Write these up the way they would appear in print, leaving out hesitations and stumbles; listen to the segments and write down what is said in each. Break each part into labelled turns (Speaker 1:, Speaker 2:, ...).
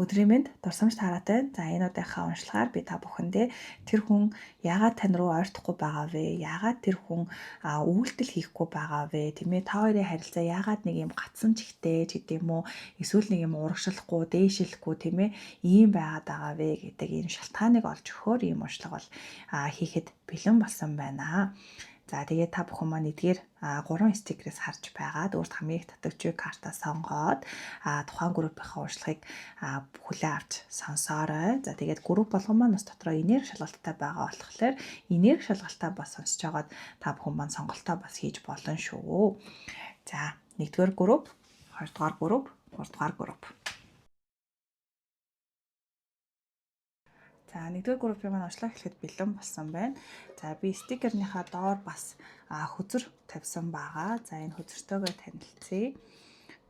Speaker 1: Өдрийн мэнд дурсамж таараатай. За энэ удаагийн уншлагаар би та бүхэндээ тэр хүн яагаад тань руу ойртохгүй байгаа вэ? Яагаад тэр хүн үйлдэл хийхгүй байгаа вэ? Тийм ээ, та хоёрын харилцаа яагаад нэг юм гацсан чихтэй ч гэдэм үү? Эсвэл нэг юм урагшлахгүй, дээшилэхгүй тийм ээ, ийм байгаад байгаа вэ гэдэг ийм шалтгааныг олж өгөхөөр ийм уншлага бол хийхэд бэлэн болсон байна. За тэгээд та бүхэн маань эдгээр 3 стикерээс харж байгаад өөрт хамгийн их татагчгүй картаа сонгоод тухайн группийнхаа уншлагыг хүлээн авч сонсоорой. За тэгээд групп болгон маань бас дотроо энерги шалгалттай байгаа болохоор энерги шалгалтаа бас сонсож байгаад та бүхэн маань сонголтоо бас хийж болно шүү. За 1-р групп, 2-р групп, 3-р групп. За 1-р группийн маань уншлага эхлэхэд бэлэн болсон байна. За би стикернийхаа доор бас хөзөр тавьсан байгаа. За энэ хөзөртөөгөө танилцъя.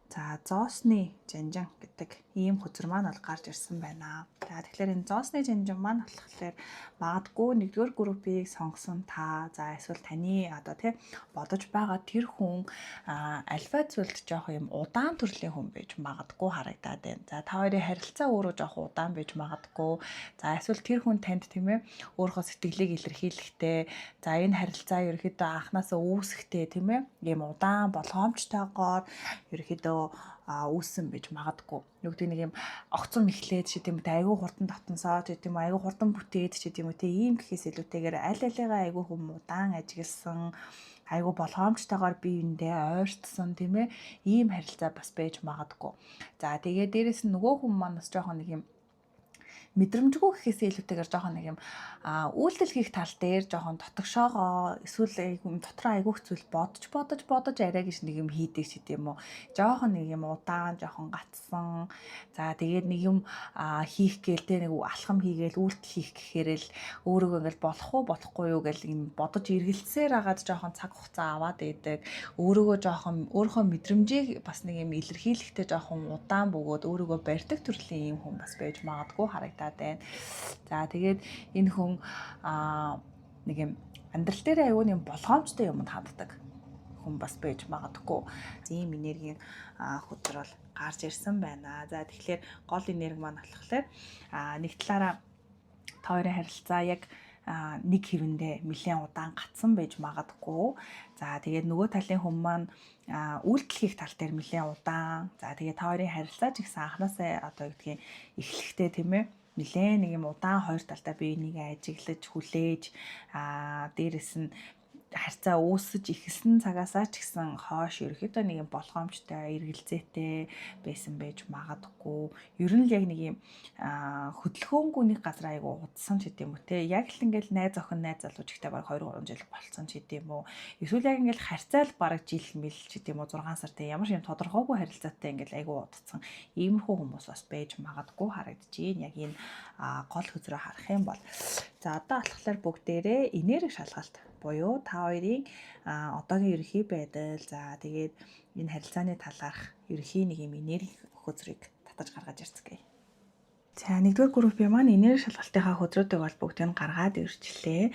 Speaker 1: За зоосны жанжин гэдэг ийм хөзөр маань бол гарч ирсэн байна. За тэгэхээр энэ зоосны жанжин маань болохоор магадгүй 1-р группийг сонгосон та, за эсвэл таны одоо тий бодож байгаа тэр хүн альфа зүйлд жоох юм удаан төрлийн хүн байж магадгүй харагдаад байна. За та хоёрын харилцаа өөрөө жоох удаан байж магадгүй. За эсвэл тэр хүн танд тийм ээ өөрийнхөө сэтгэлийг илэрхийлэхдээ, за энэ харилцаа ерөөхдөө анханасаа үүсэхдээ тийм ээ ийм удаан болгоомжтойгоор ерөөхдөө үүссэн байж магадгүй. Юу гэдэг нэг юм огцом эхлээд ч гэдэм үү айгүй хурдан татансаа ч гэдэм үү айгүй хурдан бүтээд ч гэдэм үү тийм гэхээс илүүтэйгээр аль алигаа айгүй хүм удаан ажигласан айгүй болгоомжтойгоор биеиндээ ойртсон тийм ээ ийм харилцаа бас байж магадгүй. За тэгээ дээрэс нь нөгөө хүн маань бас жоохон нэг юм мэдрэмжгүй гэхээс илүүтэйгээр жоохон нэг юм үйлдэл хийх тал дээр жоохон дотогшоогоо эсвэл дотроо айгүйх зүйл бодож арай гэж нэг юм хийдэг ч гэдэм үү. Жоохон нэг юм удаан, жоохон гацсан. За тэгээд нэг юм хийх гээл тэ нэг алхам хийгээл үйлдэл хийх гэхээр л өөрийгөө ингээл болохгүй юу гэл юм бодож эргэлзсээр агаад жоохон цаг хугацаа аваад идэг. Өөрийнхөө мэдрэмжийг бас нэг юм илэрхийлэхдээ жоохон удаан бөгөөд өөрийгөө барьдаг төрлийн юм хүн бас байж магадгүй харагдаад байна. За тэгээд энэ хүн нэг юм амьдрал дээр аюул юм болгоомжтой юмд ханддаг хүн бас байж магадгүй. Ийм энергийн хөтөр бол гарч ирсэн байна. За тэгэхээр гол энерги маань болохоор нэг талаараа та хоёрын харилцаа яг нэг хэвэндээ нэлээд удаан гацсан байж магадгүй. За тэгээд нөгөө талын хүн маань үйлдэл хийх тал дээр нэлээд удаан. За тэгээд та хоёрын харилцаа ч гэсэн анханасаа одоо юу гэдгийг эхлэхдээ тийм ээ нэлээд нэг юм удаан хоёр талдаа бие нэгээ ажиглаж хүлээж дээрэс нь харьцаа үүсэж ихсэн цагаасаа ч гэсэн хойш ерөөхдөө нэг юм болгоомжтой эргэлзээтэй байсан байж магадгүй. Ер нь л яг нэг юм хөдөлгөөнгүй нэг газар айгу удсан ч гэдэм үү те. Яг л ингээл найз охин найз залууч ихтэй баг 2-3 жил болцсон ч гэдэм үү. Эсвэл яг ингээл харьцаал бараг жил мэл ч гэдэм үү 6 сар те ямар ч юм тодорхойгүй харилцаатай ингээл айгу удсан. Иймэрхүү хүмүүс бас байж магадгүй харагдчихээн. Яг энэ гол хөзрөө харах юм бол за одоо болохоор бүгдээрээ энерги шалгалт буюу та хоёрын одоогийн ерөнхий байдал, за тэгээд энэ харилцааны талаарх ерөнхий нэг юм энерги хөзрийг татаж гаргаж ирцгээе. За 1-р группийн маань энерги шалгалтынхаа хөзрүүдийг бол бүгдийг гаргаад ирчлээ.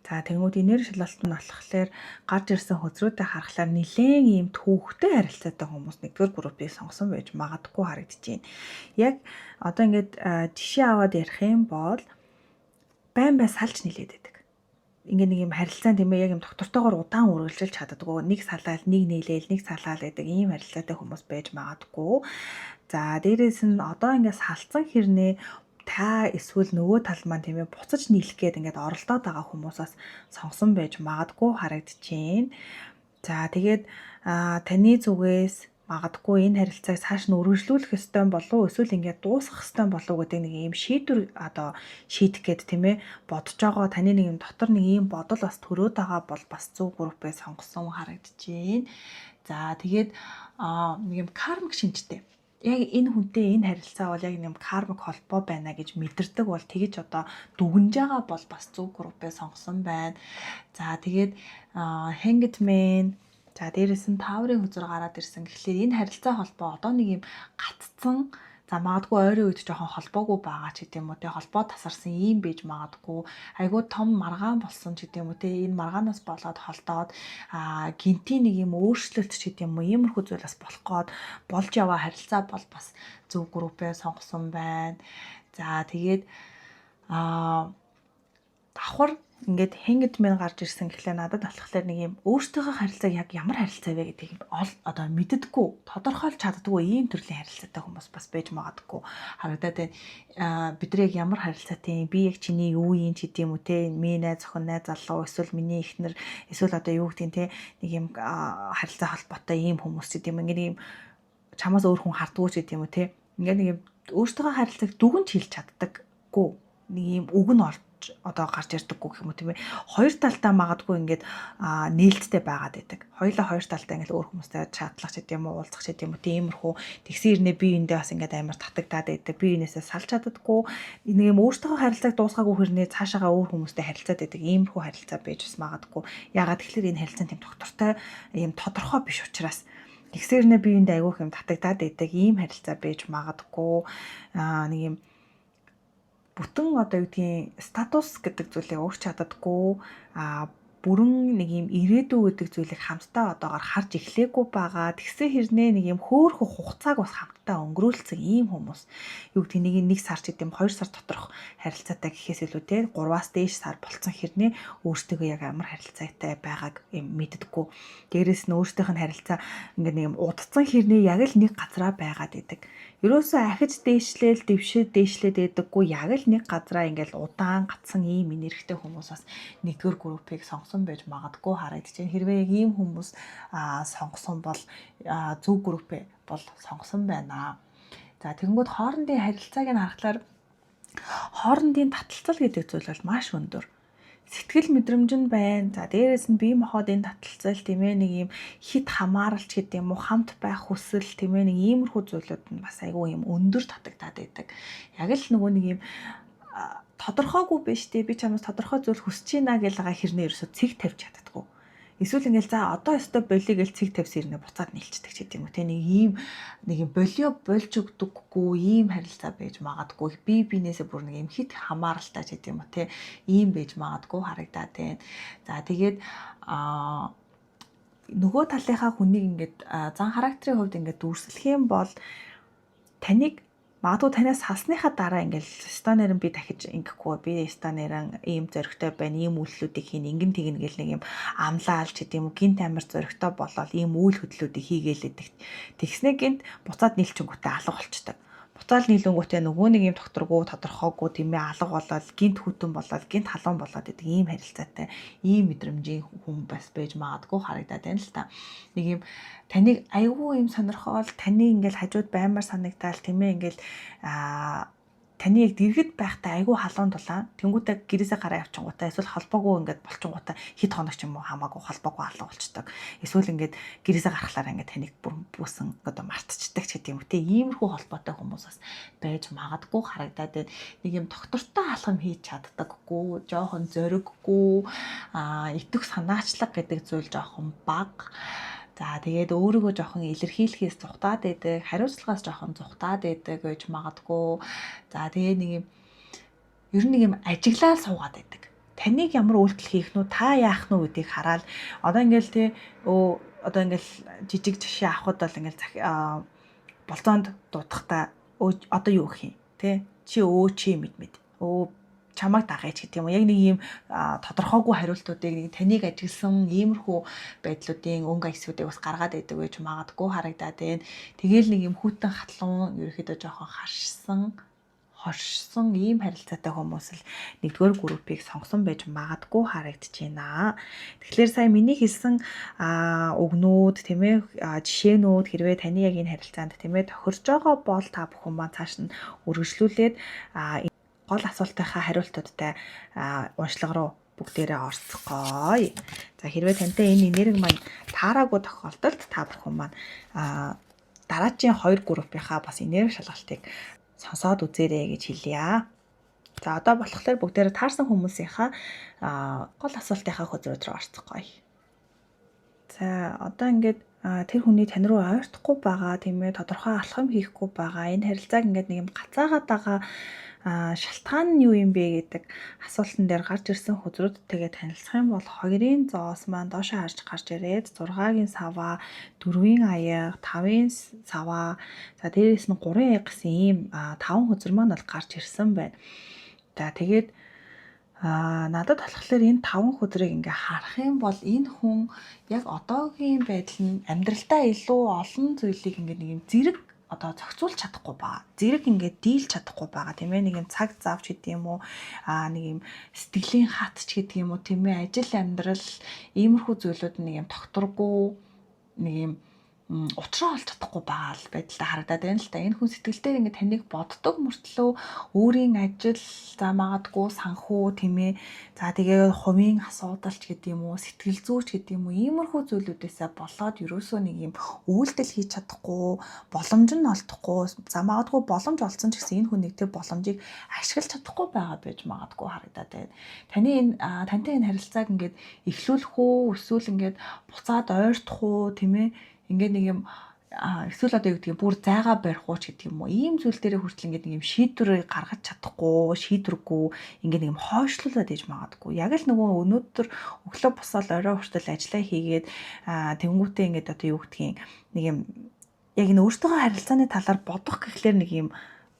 Speaker 1: За тэгмүүд энерги шалгалт нь болохоор гарч ирсэн хөзрүүдийг харахаар нэлээд ийм төвөгтэй харилцаатай хүмүүс 1-р группийг сонгосон байж магадгүй харагдаж байна. Яг одоо ингээд жишээ аваад ярих юм бол байн салж нилээд байдаг. Ингээ нэг юм харилцаа тийм ээ яг юм доктортойгоор удаан үргэлжилж чаддаггүй. Нэг салаал, нэг нийлээл, нэг салаал гэдэг ийм харилцаатай хүмүүс байж магадгүй. За дээрээс нь одоо ингээ салцсан хэрнээ та эсвэл нөгөө тал маань тийм ээ буцаж нийлэх гээд ингээд оролдоод байгаа хүмүүсээс сонгосон байж магадгүй харагдчихээн. За тэгээд таны зүгээс магадгүй энэ харилцааг цааш нь үргэлжлүүлэх ёстой болов эсвэл ингээд дуусгах ёстой болов гэдэг нэг ийм шийдвэр одоо шийдэх гээд тийм ээ бодож байгаа таны нэг юм дотор нэг ийм бодол бас төрөөд байгаа бол бас 100 группээ сонгосон харагдчихээн. За тэгээд нэг юм кармик шинжтэй. Яг энэ хүнтэй энэ харилцаа бол яг нэг кармик холбоо байна гэж мэдэрдэг бол тэгэж одоо дүгнж байгаа бол бас 100 группээ сонгосон байна. За тэгээд Hangman за дээрээс нь тааврын хөзөр гараад ирсэн. Тэгэхээр энэ харилцаа холбоо одоо нэг юм гаццсан. За магадгүй ойрын үед жоохон холбоогүй байгаа ч гэдэм үү те холбоо тасарсан ийм байж магадгүй айгүй том маргаан болсон ч гэдэм үү те энэ маргаанаас болоод холдоод гинтийн нэг юм өөрчлөлт ч гэдэм үү иймэрхүү зүйлээс болох гээд болж яваа харилцаа бол бас зөв группээ сонгосон байна. За тэгээд давхар ингээд хэнгэж мэн гарч ирсэн гэхлээр надад болохоор нэг юм өөртөөхөө харилцааг яг ямар харилцаа вэ гэдгийг одоо мэддэггүй тодорхойлж чаддаггүй ийм төрлийн харилцаатай хүмүүс бас байж магадгүй харагдаад байна. Бид яг ямар харилцаатай би яг чиний юу юм ч гэдэм үү те минь найз охин найз залуу эсвэл миний эхнэр эсвэл одоо юу гэдгийг те нэг юм харилцаа холбоотой ийм хүмүүс ч гэдэм ингээд юм чамаас өөр хүн хардггүй ч гэдэм үү те ингээд нэг юм өөртөөхөө харилцааг дүгнж хэлж чаддаггүй нэг юм үг нь одоо гарч ирдэггүй гэх юм уу тийм ээ. Хоёр талдаа магадгүй ингээд нээлттэй байгаад байдаг. Хоёулаа хоёр талдаа ингээд өөр хүмүүстэй чатлах ч гэдэм үү, уулзах ч гэдэм үү тиймэрхүү тэгсэн ирнэ би эндээ бас ингээд амар татагдаад байдаг. Би энээсээ салж чаддаггүй. Нэг юм өөртөө харилцааг дуусгаагүй хэрнээ цаашаага өөр хүмүүстэй харилцаад байдаг. Иймэрхүү харилцаа байж бас магадгүй. Ягаад тэгэхээр энэ харилцаа тийм доктортой юм тодорхой биш учраас тэгсэрнэ би энд айгүйх юм татагдаад байдаг. Ийм харилцаа байж магадгүй. Нэг юм бүтэн одоо юу гэдгийг статус гэдэг зүйлийг өөрч чаддаггүй бүрэн нэг юм ирээдүй гэдэг зүйлийг хамтдаа одоогоор харж эхлэегүй байгаа. Тэгсэн хэрнээ нэг юм хөөхөн хугацааг бас хамтдаа өнгөрүүлсэн ийм хүмүүс юу гэдгийг нэг сар ч гэдэм 2 сар доторх харилцаатай гэхээс илүү те 3-аас дээш сар болцсон хэрнээ өөртөө яг амар харилцаатай байгааг юм мэддэггүй. Дээрээс нь өөртөөх нь харилцаа ингээд нэг юм удацсан хэрнээ яг л нэг газараа байгаад идэг. Ерөөсөө ахиж дээшлээл дээшлээд байдаггүй яг л нэг газараа ингээл удаан гацсан ийм энергитэй хүмүүс бас нэгдүгээр группийг сонгосон байж магадгүй харагдаж байна. Хэрвээ яг ийм хүмүүс сонгосон бол зөв группээ бол сонгосон байна. За тэгэнгүүт хоорондын харилцааг нь харахаар хоорондын таталцал гэдэг зүйл бол маш өндөр. Сэтгэл мэдрэмж нь байна. За дээрээс нь бие махбодын таталцал тийм ээ нэг юм хит хамааралч гэдэг юм уу хамт байх хүсэл тийм ээ нэг иймэрхүү зүйлүүд нь бас айгүй юм өндөр татагдаад байдаг. Яг л нөгөө нэг юм тодорхойгүй биш тий би чамаас тодорхой зүйл хүсэж байна гэж байгаа хэрнээ ерөөсө цэг тавьж чаддаггүй. Эсвэл ингээл за одоо өстө болиё гэж цэг тавьсан хэрнээ буцаад нийлчдэг ч гэдэг юм уу тий нэг юм болио болж өгдөггүй ийм харилцаа байж магадгүй би бинээсээ бүр нэг юм хит хамааралтай ч гэдэг юм уу тий ийм байж магадгүй харагдаад байна. За тэгээд нөгөө талынхаа хүнийг ингээд зан характерын хувьд ингээд дүрслэх юм бол таныг магадгүй танаас салсныхаа дараа ингээл станерын би дахиж ингэхгүй би станерын ийм зөрөгтэй байна ийм үйлчлүүдийг хийн ингэн тэгнэ гэл нэг юм амлаалч гэдэг юм уу гинт амир зөрөгтэй болол ийм үйл хөдлөлүүдийг хийгээлэдэг. Тэгснэ гинт буцаад нийлчингүүтээ алга болчдаг. Буцаал нийлэнгүүтээ нөгөө нэг юм тодорхойгүй тийм ээ алга болол гинт хүтэн болол гинт халуун болоод идэг ийм харилцаатай ийм мэдрэмжийн хүн бас байж магадгүй харагдаад байна л та. Нэг юм таныг айгүй юм сонирхол таны ингээл хажууд баймар санагдаал тийм ээ ингээл таны яг дэргэд байхдаа айгүй халуун дулаан тэнгуүтэ гэрээсээ гараа явчихгуудаа эсвэл холбоогүй ингээд болчихгуудаа хэд хоног ч юм уу хамаагүй холбоогүй алга болчдөг. Эсвэл ингээд гэрээсээ гарахлаараа ингээд таныг бүр бүүсэн одоо мартчихдаг ч гэдэг юм үү те иймэрхүү холбоотой хүмүүс бас байж магадгүй харагдаад байна. Нэг юм доктортой алхам хийж чаддаггүй, жоохон зориггүй, итвэх санаачлаг гэдэг зүйл жоохон бага. За тэгээд өөрийгөө жоохон илэрхийлэхээс зүхтаад байдаг, хариуцлагаас жоохон зүхтаад байдаг гэж магадгүй. За тэгээд нэг юм ер нь нэг юм ажиглал суугаад байдаг. Таныг ямар үйлдэл хийх нү, та яах нү гэдгийг хараад одоо ингээл те одоо ингээл жижиг жишээ авахд бол ингээл болзоонд дуудахтаа одоо юу гэх юм те чи чи мэд чамайг дагаач гэдэг юм уу. Яг нэг ийм тодорхойгүй хариултуудыг нэг таныг ажигласан иймэрхүү байдлуудын өнгө аясуудыг бас гаргаад байдаг гэж магадгүй харагдаад байна. Тэгээл нэг юм хүүтэн хатлан ерөөхдөө жоохон хоршсон ийм харилцаатай хүмүүс л нэгдүгээр группийг сонгосон байж магадгүй харагдаж байна. Тэгэхээр сая миний хэлсэн үгнүүд тийм ээ жишээнүүд хэрвээ таны яг энэ харилцаанд тийм ээ тохирж байгаа бол та бүхэн маань цааш нь үргэлжлүүлээд гол асуултынхаа хариултуудтай уншлага руу бүгдээрээ орцгоё. За хэрвээ тантай энэ энерги маань таараагүй тохиолдолд та бүхэн маань дараагийн 2 группийнхаа бас энерги шалгалтыг сонсоод үзээрэй гэж хэлье. За одоо болохоор бүгдээрээ таарсан хүмүүсийнхаа гол асуултынхаа хөзрүүд рүү орцгоё. За одоо ингээд тэр хүний тань руу ойртохгүй байгаа тийм ээ тодорхой алхам хийхгүй байгаа энэ харилцааг ингээд нэг юм гацаагаад байгаа шалтгаан нь юу юм бэ гэдэг асуултан дээр гарч ирсэн хөзрүүдтэйгээ танилцах юм бол 2-ын зоос маань доошоо харж гарч ирээд 6-гийн саваа, 4-ийн аяга, 5-ын саваа, за дээрээс нь 3 аяга гэсэн ийм 5 хөзөр маань бол гарч ирсэн байна. За тэгээд надад болохоор энэ 5 хөдрийг ингээ харах юм бол энэ хүн яг одоогийн байдал нь амьдралдаа илүү олон зүйлийг ингээ нэг юм зэрэг зохицуулж чадахгүй байгаа. Зэрэг ингээд дийлж чадахгүй байгаа тийм ээ. Нэг юм цаг зав ч гэдэг юм уу. Нэг юм сэтгэлийн хат ч гэдэг юм уу тийм ээ. Ажил амьдрал иймэрхүү зүйлүүд нэг юм тогтворгүй нэг юм утраа олж чадахгүй байгаа л байдлаа харагдаад байна л та. Энэ хүн сэтгэлдээ ингээд таныг боддог мөртлөө өөрийн ажил за магадгүй санхүү тийм ээ. За тэгээ хувийн асуудал ч гэдэг юм уу, сэтгэл зүйч гэдэг юм уу, иймэрхүү зүйлүүдээсээ болоод ерөөсөө нэг юм үйлдэл хийж чадахгүй, боломж нь олдохгүй, за магадгүй боломж олцсон ч гэсэн энэ хүн нэг тэр боломжийг ашиглаж чадахгүй байгаа байж магадгүй харагдаад байна. Таны энэ тантай энэ харилцааг ингээд эхлүүлэх үү, эсвэл ингээд буцаад ойртох уу тийм ээ. Ингээд нэг юм эсвэл одоо юу гэдэг юм бүр зайгаа барих уу ч гэдэг юм уу. Ийм зүйл дээр хүртэл ингээд нэг юм шийдвэрийг гаргаж чадахгүй, шийдвэргүй ингээд нэг юм хойшлуулаад иж магадгүй. Яг л нөгөө өнөөдөр өглөө босоод орой хүртэл ажиллаа хийгээд тэнгуүтээ ингээд одоо юу гэдгийг нэг юм яг энэ өөртөө харилцааны талаар бодох гэхлээр нэг юм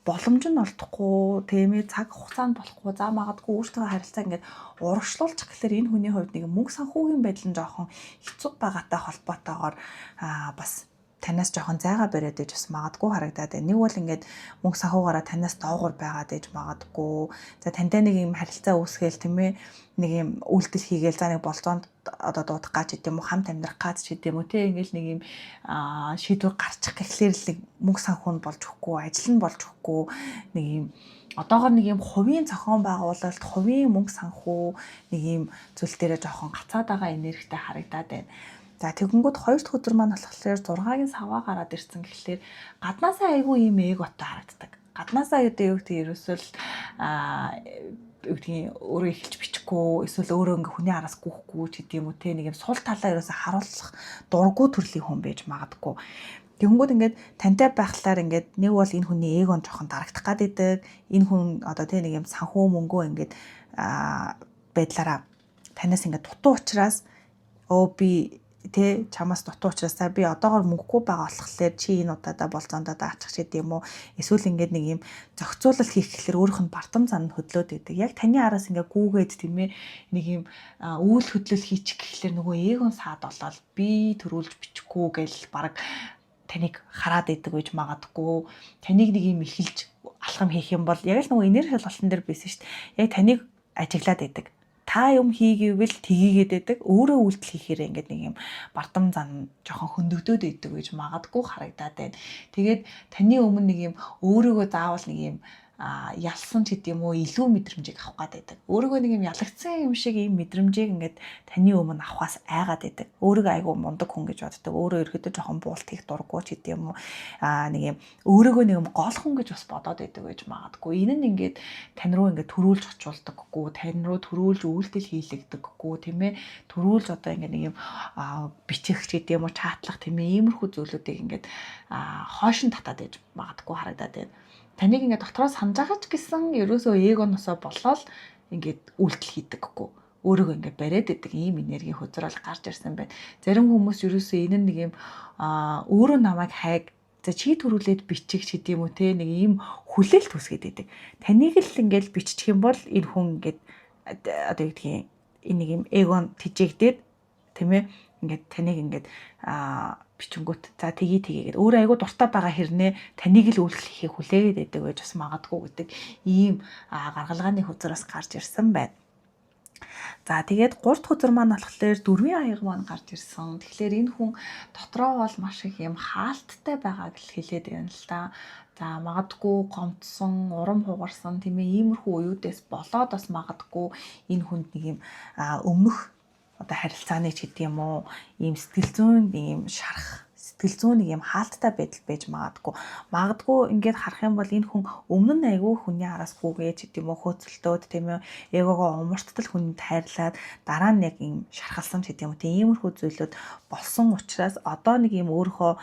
Speaker 1: боломж нь олдохгүй тийм ээ цаг хугацаанд болохгүй за магадгүй өөртөө харилцаа ингээд урагшлуулчих гэхэлэр энэ хүний хувьд нэг мөнгө санхүүгийн байдал нь жоохон хэцүү байгаатай холбоотойгоор бас танаас жоохон зайгаа бариад иж бас магадгүй харагдаад байна. Нэг бол ингээд мөнгө санхуугаараа танаас доогуур байгаад иж магадгүй. За тантай нэг юм харилцаа үүсгээл тийм ээ нэг юм үйлдэл хийгээл за нэг болцоонд одоо дуудах гаж гэдэг юм уу хамт амьдрах гаж гэдэг юм уу тийм ингээл нэг юм шийдвэр гарчих гэхлээр л мөнгө санхүү нь болж өгөхгүй, ажил нь болж өгөхгүй нэг юм одоогоор нэг юм хувийн зохион байгуулалт, хувийн мөнгө санхүү нэг юм зүйл дээрээ жоохон гацаад байгаа энергитэй харагдаад байна. За тэгэнгүүт 2 дахь өдөр маань болохоор 6-гийн саваа гараад ирсэн гэхлээр гаднаасаа айгүй юм эготой харагддаг. Гаднаасаа юу гэдэг ерөөсөө л юу гэдгийг өөрөө эхэлж бичихгүй эсвэл өөрөө ингээ хүний араас гүйхгүй ч гэдэг юм уу те нэг юм сул талаа ерөөсөө харуулах дурггүй төрлийн хүн байж магадгүй. Тэгэнгүүт ингээд тантай байхлаар ингээд нэг бол энэ хүний эгон жоохон дарагдах гад идэг. Энэ хүн одоо те нэг юм санхүү мөнгөө ингээд байдлаараа танаас ингээд дутуу учраас би тэ чамаас дутуу учраас би одоогоор мөнгөгүй байгаа болохоор чи энэ удаадаа болцоондоо аачих гэдэг юм уу эсвэл ингээд нэг юм зохицуулалт хийх гэхэлэр өөрийнх нь бартам зан хөдлөөд байдаг. Яг таны араас ингээд гүүгээд тийм ээ нэг юм үйл хөдлөл хийчих гэхэлэр нөгөө эгон саад болоод би төрүүлж бичихгүй гэл баг таныг хараад идэг гэж магадгүй. Таныг нэг юм эхэлж алхам хийх юм бол яг л нөгөө энерги шалгалтын дээр байсан шүү дээ. Яг таныг ажиглаад идэг. Та юм хийгээвэл тгийгээд байдаг. Өөрөө үйлдэл хийхээр ингээд нэг юм бардам зан жоохон хөндөгдөөд идэг гэж магадгүй харагдаад байна. Тэгээд таны өмнө нэг юм өөрийгөө заавал нэг юм ялсан ч гэдэм үү илүү мэдрэмжийг авах гад байдаг. Өөрийгөө нэг юм ялагдсан юм шиг ийм мэдрэмжийг ингээд таны өмнө авахаас айгаад байдаг. Өөрийгөө айгүй мундаг хүн гэж боддог. Өөрөө ерөөдөө жоохон буулт хийх дурггүй ч гэдэм үү нэг юм өөрийгөө нэг юм гол хүн гэж бас бодоод байдаг гэж магадгүй. Энэ нь ингээд тань руу ингээд төрүүлж очуулдаггүй, тань руу төрүүлж үйлдэл хийлэгдэггүй тийм ээ. Төрүүлж одоо ингээд нэг юм бичих ч гэдэм үү чатлах тийм ээ. Иймэрхүү зүйлүүдийг ингээд хойш нь татаад байж магадгүй харагдаад байна. Таныг ингээд дотроос санаж байгаа ч гэсэн ерөөсөө эгоноосоо болоод ингээд үйлдэл хийдэггүй. Өөрийгөө ингээд бариад идэг ийм энерги хөзрөл гарч ирсэн байна. Зарим хүмүүс ерөөсөө энэ нэг юм өөрөө намайг хайг за чи төрүүлээд бичих гэдэг юм уу те нэг ийм хүлээлт үсгээд идэг. Таныг л ингээд биччих юм бол энэ хүн ингээд одоо юу гэдгийг энэ нэг юм эгон тижээгдээд тийм ээ ингээд таныг ингээд бичингүүт за тгийгээд өөрөө айгу дуртай байгаа хэрнээ таныг л үйлдэл хийхийг хүлээгээд байдаг байж бас магадгүй гэдэг ийм гаргалгааны хөзрөөс гарч ирсэн байна. За тэгээд 3 дахь өдөр маань болохоор 4-ийн аяга маань гарч ирсэн. Тэгэхээр энэ хүн дотроо бол маш их юм хаалттай байгааг л хэлээд байна л да. За магадгүй гомдсон, урам хугарсан тийм ээ иймэрхүү уюудээс болоод бас магадгүй энэ хүнд нэг юм өмнөх одоо харилцааны ч гэдэг юм уу ийм сэтгэл зүйн ийм шарах сэтгэл зүйн нэг юм хаалттай байдал байж магадгүй. Магадгүй ингээд харах юм бол энэ хүн өмнө нь айгүй хүний араас гүгээд ч гэдэм үү хөөцөлтөөд тийм ээ эгоогоо умартал хүнд хайрлаад дараа нь яг юм шархалсан ч гэдэм үү тиймэрхүү зүйлүүд болсон учраас одоо нэг юм өөрийнхөө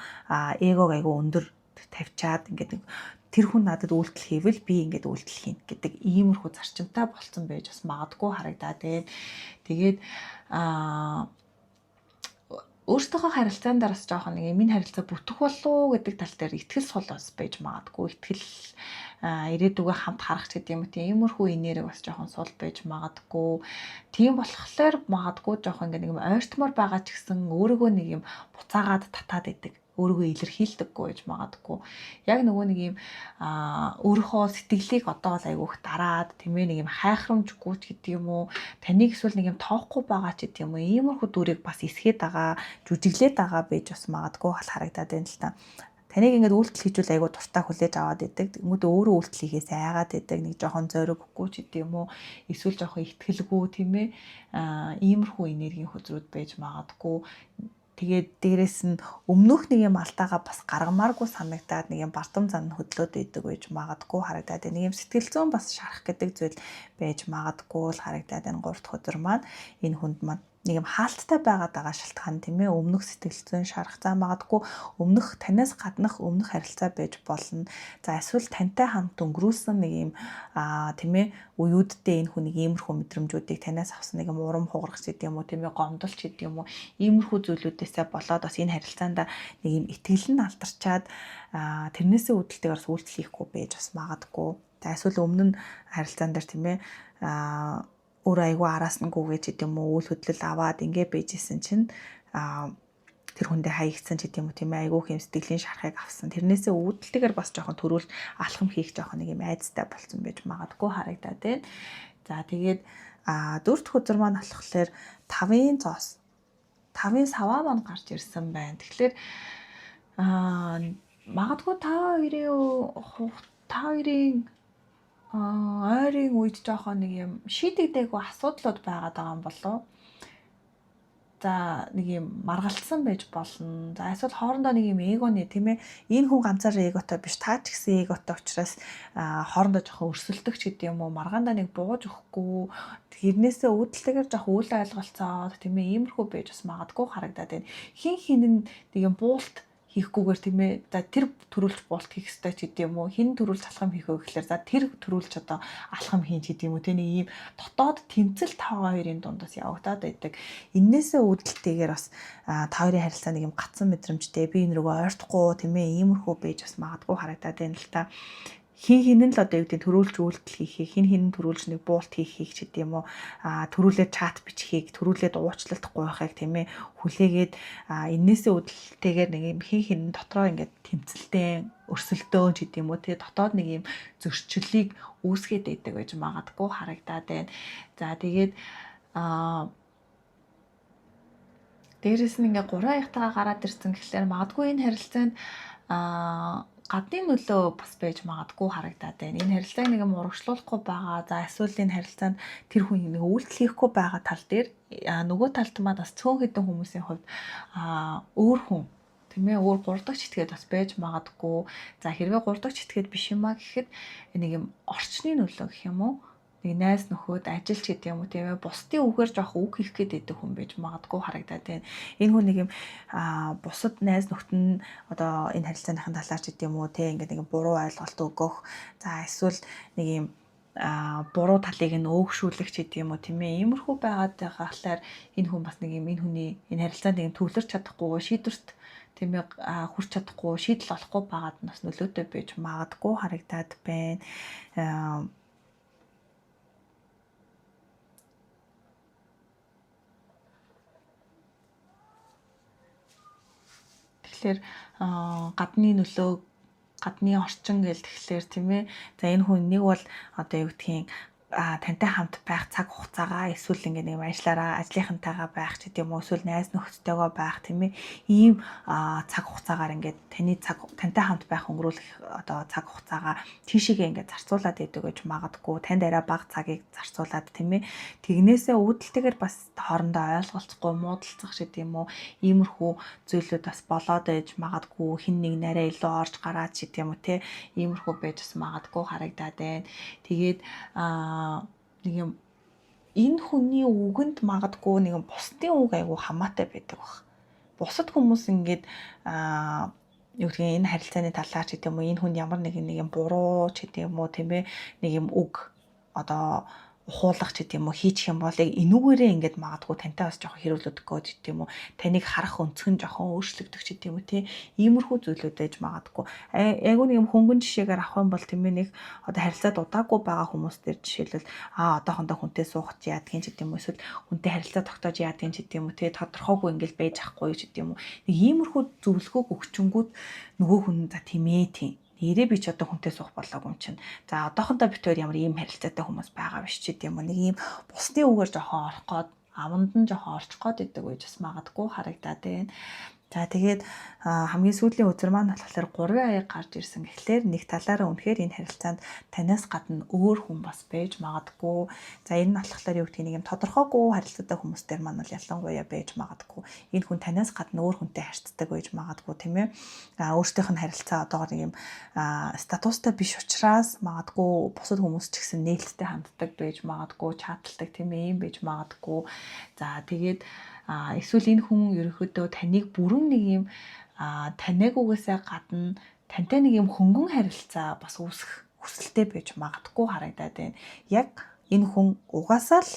Speaker 1: эгог айгүй өндөр тавьчаад ингээд тэр хүн надад үйлдэл хийвэл би ингээд үйлдэл хийн гэдэг иймэрхүү зарчимтай болцсон байж бас магадгүй харагдаад байна. Тэгээд өөртөөхөө харилцаан дээр бас жоохон нэг минь харилцаа бүтэх болов гэдэг тал дээр итгэл сул бас байж магадгүй. Итгэл ирээдүгөө хамт харах гэдэг юм тийм иймэрхүү инээрээ бас жоохон сул байж магадгүй. Тийм болохоор магадгүй жоохон ингээд нэг юм ойртмор байгаа ч гэсэн өөрийгөө нэг юм буцаагаад татаад идэг. Өөрийгөө илэрхийлдэггүй байж магадгүй. Яг нөгөө нэг юм өөрийнхөө сэтгэлийг одоо л айгүйх дараад тийм ээ нэг юм хайхрамжгүй ч гэдэг юм уу таныг эсвэл нэг юм тоохгүй байгаа ч гэдэг юм уу иймэрхүү дүрийг бас эсгээд байгаа жүжиглээд байгаа байж бас магадгүй харагдаад байна л та. Таныг ингээд үйлдэл хийжүүл айгүй дуртай хүлээж аваад идэг. Тэнгүүд өөрөө үйлдэл хийхээс айгаад идэг. Нэг жоохон зориггүй ч гэдэг юм уу эсвэл жоохон ихтгэлгүй тийм ээ иймэрхүү энергийн хөзрүүд байж магадгүй. Тэгээд дээрэс нь өмнөх нэг юм алдаагаа бас гаргамааргүй санагдаад нэг юм бардам зан хөдлөөд идэг байж магадгүй харагдаад байна. Нэг юм сэтгэл зүйн бас шарах гэдэг зүйл байж магадгүй л харагдаад байна. 3 дахь өдөр маань энэ хүнд маань нэг юм хаалттай байгаад байгаа шалтгаан тийм ээ өмнөх сэтгэл зүйн шарах заа магадгүй өмнөх танаас гаднах өмнөх харилцаа байж болно. За эсвэл тантай хамт өнгөрүүлсэн нэг юм тийм ээ уюудтай энэ хүнийг иймэрхүү мэдрэмжүүдийг танаас авсан нэг юм урам хугарах гэдэг юм уу тийм ээ гомдолч гэдэг юм уу иймэрхүү зүйлүүдээсээ болоод бас энэ харилцаанд нэг юм итгэл нь алдарчаад тэрнээсээ үүдэлтэйгээр үйлдэл хийхгүй байж бас магадгүй. За эсвэл өмнө нь харилцаан дээр тийм ээ өөр айгүй араас нь гүгэж гэдэг юм уу үйл хөдлөл аваад ингэ байжсэн чинь тэр хүндээ хаягдсан ч гэдэг юм уу тийм ээ айгүй хэм сэтгэлийн шарахыг авсан. Тэрнээсээ үүдэлтэйгээр бас жоохон төрүүлж алхам хийх жоохон нэг юм айцтай болсон байж магадгүй харагдаад байна. За тэгээд 4 дахь өдөр маань болохоор 5-ын цоос 5-ын саваа маань гарч ирсэн байна. Тэгэхээр магадгүй та хоёрын ойрын үед жоохон нэг юм шийдэгдээгүй асуудлууд байгаад байгаа юм болов. За нэг юм маргалцсан байж болно. За эсвэл хоорондоо нэг юм эгоны тийм ээ энэ хүн ганцаараа эготой биш та ч гэсэн эготой учраас хоорондоо жоохон өрсөлдөх ч гэдэг юм уу маргаандаа нэг бууж өгөхгүй тэрнээсээ үүдэлтэйгээр жоохон үйл ойлголцоод тийм ээ иймэрхүү байж бас магадгүй харагдаад байна. Хин нэг юм буулт хийхгүйгээр тийм ээ за тэр төрүүлж буулт хийх ёстой ч гэдэг юм уу хин төрүүлж алхам хийх вэ гэхээр за тэр төрүүлж одоо алхам хийн ч гэдэг юм уу тэ нэг ийм дотоод тэмцэл та хоёрын дундаас явагдаад байдаг. Иннээсээ үүдэлтэйгээр бас та хоёрын харилцаа нэг юм гацсан мэдрэмжтэй би энэ рүүгээ ойртохгүй тийм ээ иймэрхүү байж бас магадгүй харагдаад байна л та. Хин нь л одоо юу гэдэг төрүүлж үйлдэл хийхийг хин төрүүлж нэг буулт хийхийг ч гэдэг юм уу төрүүлээд чат бичихийг төрүүлээд уучлалт гуйхыг тийм ээ хүлээгээд энээсээ үүдэлтэйгээр нэг юм хин дотроо ингээд тэмцэлтэй өрсөлдөө ч гэдэг юм уу тэгээ дотоод нэг юм зөрчлөлийг үүсгээд байдаг байж магадгүй харагдаад байна. За тэгээд дээрэс нь ингээ 3 аягтайгаа гараад ирсэн гэхлээр магадгүй энэ харилцаанд гадны нөлөө бас байж магадгүй харагдаад байна. Энэ харилцааг нэг юм урагшлуулахгүй байгаа. За эсвэл энэ харилцаанд тэр хүн нэг үйлдэл хийхгүй байгаа тал дээр нөгөө талд маа бас цөөн хэдэн хүмүүсийн хувьд өөр хүн тийм ээ өөр 3 дахь читгээд бас байж магадгүй. За хэрвээ 3 дахь читгээд биш юм а гэхэд нэг юм орчны нөлөө гэх юм уу? Нэг найз нөхөд ажилч гэдэг юм уу тийм ээ бусдын үгээр жоох үг хийх гээд байдаг хүн байж магадгүй харагдаад байна. Энэ хүн нэг юм бусад найз нөхд нь одоо энэ харилцааныхын талаар ч гэдэг юм уу тийм ингээд нэг буруу ойлголт өгөх. За эсвэл нэг юм буруу талыг нь өөгшүүлэх ч гэдэг юм уу тийм ээ иймэрхүү байгаад байхаар энэ хүн бас нэг юм энэ хүний энэ харилцаанд нэг төвлөрч чадахгүй шийдвэрт тийм ээ хүрч чадахгүй шийдэл олохгүй байгаад нас нөлөөтэй байж магадгүй харагдаад байна. Тэгэхээр гадны нөлөө гадны орчин гэл тэгэхээр тийм ээ за энэ хүн нэг бол одоо юу гэдгийг тантай хамт байх цаг хугацаагаа эсвэл ингээ нэг ажиллаараа ажлынхантайгаа байх ч гэдэм үү эсвэл найз нөхдөдтэйгээ байх тийм ээ ийм цаг хугацаагаар ингээд тантай хамт байх өнгөрүүлэх одоо цаг хугацаагаа тийшээгээ ингээд зарцуулаад идэв гэж магадгүй танд арай бага цагийг зарцуулаад тийм ээ тэгнээсээ үүдэлтэйгээр бас хоорондоо ойлголцохгүй муудалцах ч гэдэм үү иймэрхүү зүйлүүд бас болоод ээж магадгүй хин нэг нарай илүү орж гараад ч гэдэм үү те иймэрхүү байж бас магадгүй харагдаад байна. Тэгээд нэг юм энэ хүний үгэнд магадгүй нэг бусдын үг айгу хамаатай байдаг баг. Бусад хүмүүс ингээд юу гэдгийг энэ харилцааны талаар ч гэдэм үү энэ хүн ямар нэг юм буруу ч гэдэм үү тийм ээ нэг юм үг одоо ухуулах ч гэдэм үү хийчих юм бол яг энүүгээрээ ингээд магадгүй тантай бас жоохон хэрүүлдэг гэж гэдэм үү таныг харах өнцгөн жоохон өөрчлөгдөх ч гэдэм үү тийм иймэрхүү зүйлүүд ээж магадгүй айгу нэг юм хөнгөн жишээгээр авах юм бол тийм ээ нэг одоо харилцаад удаагүй байгаа хүмүүс төр жишээлбэл одоохондоо хүнтэй суух ч яадгийн ч гэдэм үү эсвэл хүнтэй харилцаа тогтоож яадгийн ч гэдэм үү тийм тодорхойгүй ингээд байж ахгүй ч гэдэм үү нэг иймэрхүү зөвлөгөөг өгчөнгүүд нөгөө хүн за тийм ээ тийм нэрээ би ч одоо хүнтэй суух болоогүй юм чинь. За одоохондоо бид хоёр ямар ийм харилцаатай хүмүүс байгаа биш ч гэдэм үү. Нэг ийм бусдын үгээр жоохон орох гээд аманд нь жоохон орчих гээд идэг гэж бас магадгүй харагдаад байна. За тэгээд хамгийн сүүлийн үзэр маань болохоор 3 аяг гарч ирсэн. Тэгэхээр нэг талаараа үнэхээр энэ харилцаанд танаас гадна өөр хүн бас байж магадгүй. За энэ нь болохоор юу гэдгийг нэг юм тодорхойгүй харилцаатай хүмүүстээр маань бол ялангуяа байж магадгүй. Энэ хүн танаас гадна өөр хүнтэй харьцдаг байж магадгүй тийм ээ. Өөртөөх нь харилцаа одоогоор нэг юм статустай биш учраас магадгүй бусад хүмүүс ч гэсэн нээлттэй ханддаг байж магадгүй, чаталдаг тийм ээ юм байж магадгүй. За тэгээд эсвэл энэ хүн ерөөхдөө таныг бүрэн нэг юм таниагүйгээсээ гадна тантай нэг юм хөнгөн харилцаа бас үүсэх хүсэлтэй байж магадгүй харагдаад байна. Яг энэ хүн угаасаа л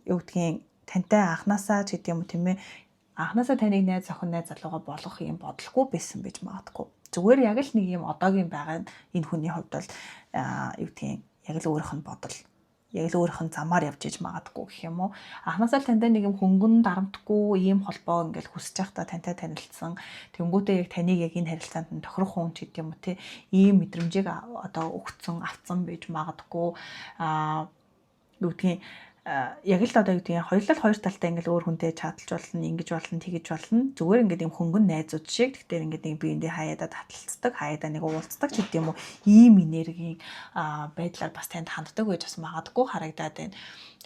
Speaker 1: юу гэдгийг тантай анханасаа ч гэдэм үү тийм ээ анханасаа таныг найз охин найз залууга болгох юм бодлого байсан байж магадгүй. Зүгээр яг л нэг юм одоогийн байгаа энэ хүний хувьд бол юу гэдгийг яг л өөрийнх нь бодол яг л өөрийнх нь замаар явж иж магадгүй гэх юм уу. Анхнаасаа л тантай нэг юм хөнгөн дарамтгүй ийм холбоо ингээл хүсэж байхдаа тантай танилцсан. Тэнгүүтээ яг таныг яг энэ харилцаанд нь тохирох хүн ч гэдэм үү те ийм мэдрэмжийг одоо өгцөн авцсан байж магадгүй. Юу гэдгийг яг л одоо юу гэдгийг хоёулаа хоёр талтай ингээл өөр хүнтэй чадалж болно, ингэж болно, тэгэж болно. Зүгээр ингээд юм хөнгөн найзууд шиг тэгтээ ингээд нэг биендээ хаяадаа таталцдаг, хаяадаа нэг уулздаг ч гэдэм үү. Ийм энергийн байдлаар бас танд ханддаг гэж бас магадгүй харагдаад байна.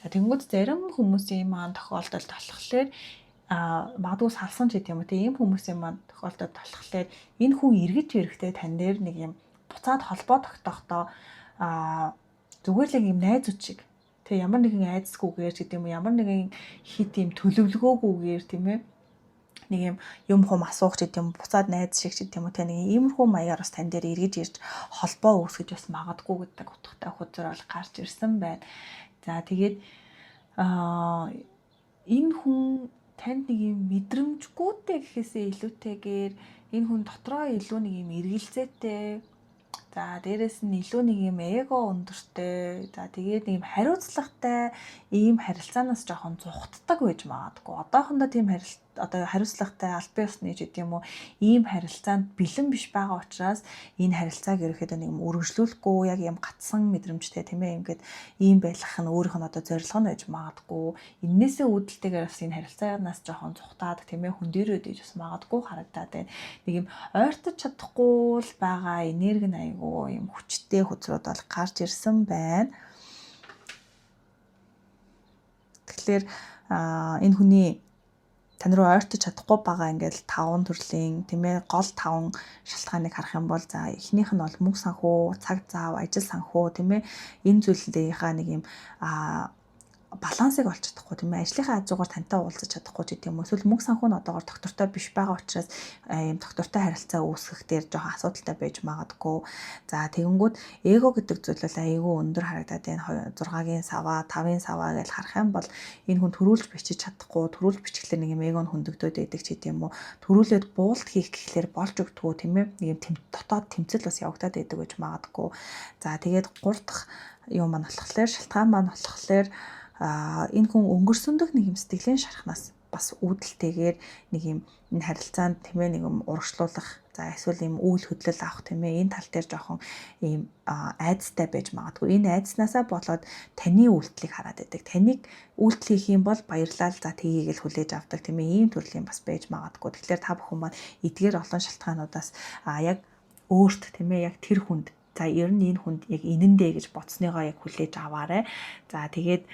Speaker 1: За тэнгууд зарим хүмүүсийн маань тохиолдолд болохоор магадгүй салсан ч гэдэм үү. Ийм хүмүүсийн маань тохиолдолд болохоор энэ хүн эргэж ирэхдээ тань дээр нэг юм буцаад холбоо тогтохдоо зүгээр л юм найзууд шиг тэг ямар нэгэн айдасгүйгээр ч гэдэм үү ямар нэгэн хит юм төлөвлөгөөгүйгээр тийм ээ нэг юм хум асуух ч гэдэм буцаад найз шиг ч гэдэм үү тэ нэг иймэрхүү маягаар бас тань дээр эргэж ирж холбоо үүсгэж бас магадгүй гэдэг утгатай хөзөр бол гарч ирсэн байна. За тэгээд энэ хүн танд нэг юм мэдрэмжгүйтэй гэхээсээ илүүтэйгээр энэ хүн дотроо илүү нэг юм эргэлзээтэй. За дээрэс нь илүү нэг юм эго өндөртэй. За тэгээд нэг юм хариуцлагатай ийм харилцаанаас жоохон зүхтдаг байж магадгүй. Одоохондоо тийм хариуцлагатай аль бие усны ч гэдэм үү ийм харилцаанд бэлэн биш байгаа учраас энэ харилцааг ерөөхдөө нэг юм үргэлжлүүлэхгүй яг юм гацсан мэдрэмжтэй тийм ээ ингээд ийм байх нь өөрийнх нь одоо зорилго нь байж магадгүй. Иннээсээ үүдэлтэйгээр бас энэ харилцаанаас жоохон зүхтаад тийм ээ хөндөрөөд иж бас магадгүй харагдаад байна. Нэг юм ойртож чадахгүй л байгаа энерги нь айгүй юм хүчтэй хөзрүүд бол гарч ирсэн байна. Тэгэхээр энэ хүний тань руу ойртож чадахгүй байгаа ингээл 5 төрлийн тийм ээ гол 5 шалтгааныг харах юм бол за эхнийх нь бол мөнгө санхүү, цаг зав, ажил санхүү тийм ээ энэ зүйлийнхаа нэг юм балансыг олж чадахгүй тийм ээ ажлынхаа хажуугаар тантай уулзаж чадахгүй ч гэдэм үү эсвэл мөнгө санхүү нь одоогоор доктортой биш байгаа учраас ийм доктортой харилцаа үүсгэх дээр жоохон асуудалтай байж магадгүй. За тэгэнгүүт эго гэдэг зүйл бол аюу өндөр харагдаад байна. 6-гийн саваа, 5-ын саваа гэж харах юм бол энэ хүн төрүүлж бичиж чадахгүй, төрүүлж бичихлээр нэг юм эго нь хөндөгдөд байдаг ч гэдэм үү. Төрүүлээд буулт хийх гэхлээр болж өгдөггүй тийм ээ. Нэг юм дотоод тэмцэл бас явагдаад байдаг гэж магадгүй. За тэгээд 3 дахь юм маань болохоор шалтгаан маань болохоор энэ хүн өнгөрсөн дэх нэг юм сэтгэлийн шархнаас бас үүдэлтэйгээр нэг юм энэ харилцаанд тийм ээ нэг юм урагшлуулах за эсвэл юм үйл хөдлөл авах тийм ээ энэ тал дээр жоохон ийм айцтай байж магадгүй. Энэ айцнаасаа болоод таны үйлдэлийг хараад байдаг. Таныг үйлдэл хийх юм бол баярлал за тгийгэл хүлээж авдаг тийм ээ ийм төрлийн бас байж магадгүй. Тэгэхээр та бүхэн маань эдгээр олон шалтгаануудаас яг өөрт тийм ээ яг тэр хүнд за ер нь энэ хүнд яг энэндээ гэж боцсныгоо яг хүлээж аваарай. За тэгээд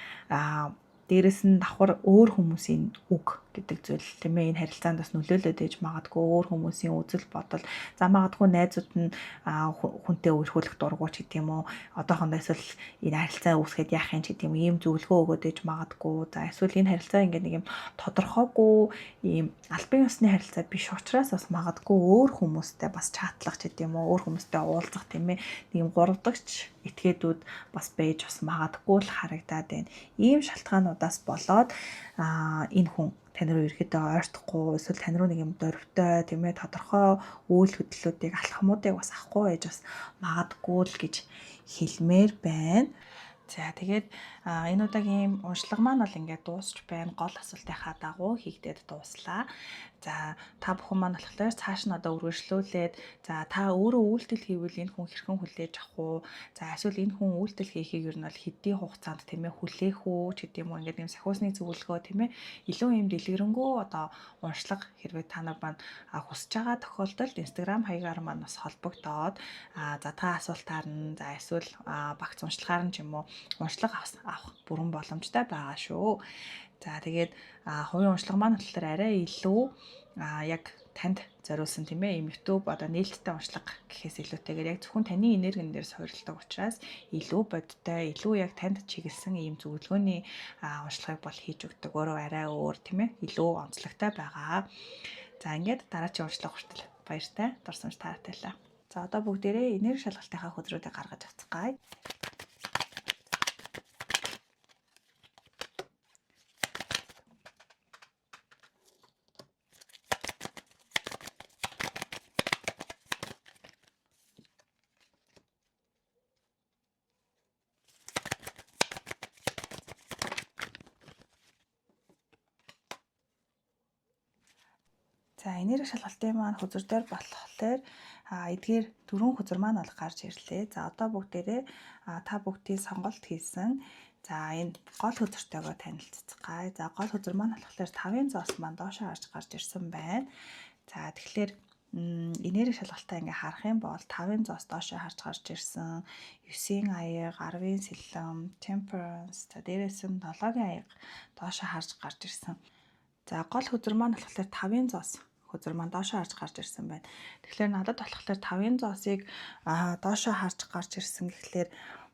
Speaker 1: дээрэс нь давхар өөр хүмүүсийн үг гэдэг зүйл тийм ээ энэ харилцаанд бас нөлөөлөд ээж магадгүй өөр хүмүүсийн үзэл бодол за магадгүй найзууд нь хүнтэй өрхөөлөх дургуй ч гэдэг юм уу одоохондоо эсвэл энэ харилцаа үүсгэхэд яах юм ч гэдэг юм ийм зөвлөгөө өгөөд ээж магадгүй за эсвэл энэ харилцаа ингээд нэг юм тодорхойгүй ийм албан ёсны харилцаа биш учраас бас магадгүй өөр хүмүүстэй бас чатлах ч гэдэг юм уу өөр хүмүүстэй уулзах тийм ээ нэг юм гуравдагч этгээдүүд бас байж бас магадгүй л харагдаад байна. Ийм шалтгаануудаас болоод энэ хүн тань руу ирэхдээ ойртохгүй эсвэл тань руу нэг юм дөрвтэй тийм ээ тодорхой үйл хөдлөлүүдийг алхмуудыг бас авахгүй байж бас магадгүй л гэж хэлмээр байна. За тэгээд энэ удаагийн уншлага маань бол ингээд дуусч байна. Гол асуултынхаа дагуу хийгдээд дууслаа. За та бүхэн маань болохоор цааш нь одоо үргэлжлүүлээд за та өөрөө үйлдэл хийвэл энэ хүн хэрхэн хүлээж авах уу? За эсвэл энэ хүн үйлдэл хийхийг ер нь бол хэдийн хугацаанд тийм ээ хүлээх үү ч гэдэг юм уу ингээд юм сахиусны зөвлөгөө тийм ээ илүү юм дэлгэрэнгүй одоо уншлага хэрвээ та нар маань хүсэж байгаа тохиолдолд Instagram хаягаар маань бас холбогдоод задгаа асуултаар нь за эсвэл багц уншлагаар нь ч юм уу уншлага авах бүрэн боломжтой байгаа шүү. За тэгээд хувийн уншлага маань болохоор арай илүү яг танд зориулсан тийм ээ юм YouTube одоо нээлттэй уншлага гэхээс илүүтэйгээр яг зөвхөн таны энергийн дээр суурилдаг учраас илүү бодтой, илүү яг танд чиглэсэн ийм зөвлөгөөний уншлагыг бол хийж өгдөг. Өөрөө арай өөр тийм ээ илүү онцлогтой байгаа. За ингээд дараагийн уншлага хүртэл баяртай дурсамж таратайлаа. За одоо бүгдээрээ энерги шалгалтынхаа хөдрүүдийг гаргаж авцгаая. За энерги шалгалтын маань хөзөр дээр болохоор эдгээр дөрвөн хөзөр маань бол гарч ирлээ. За одоо бүгдээрээ та бүгдийн сонголт хийсэн. За энэ гол хөзөртэйгөө танилццгаая. За гол хөзөр маань болохоор 5-ын зоос маань доошоо харж гарч ирсэн байна. За тэгэхээр энерги шалгалтаа ингээ харах юм бол 5-ын зоос доошоо харж гарч ирсэн. 9-ийн аяга, 10-ын сэлэм, temperance, за дээрээс нь 7-гийн аяга доошоо харж гарч ирсэн. За гол хөзөр маань болохоор 5-ын зоос хөзөр маань доошоо харж гарч ирсэн байна. Тэгэхээр надад болохоор 5-ын зоосыг доошоо харж гарч ирсэн гэхлээр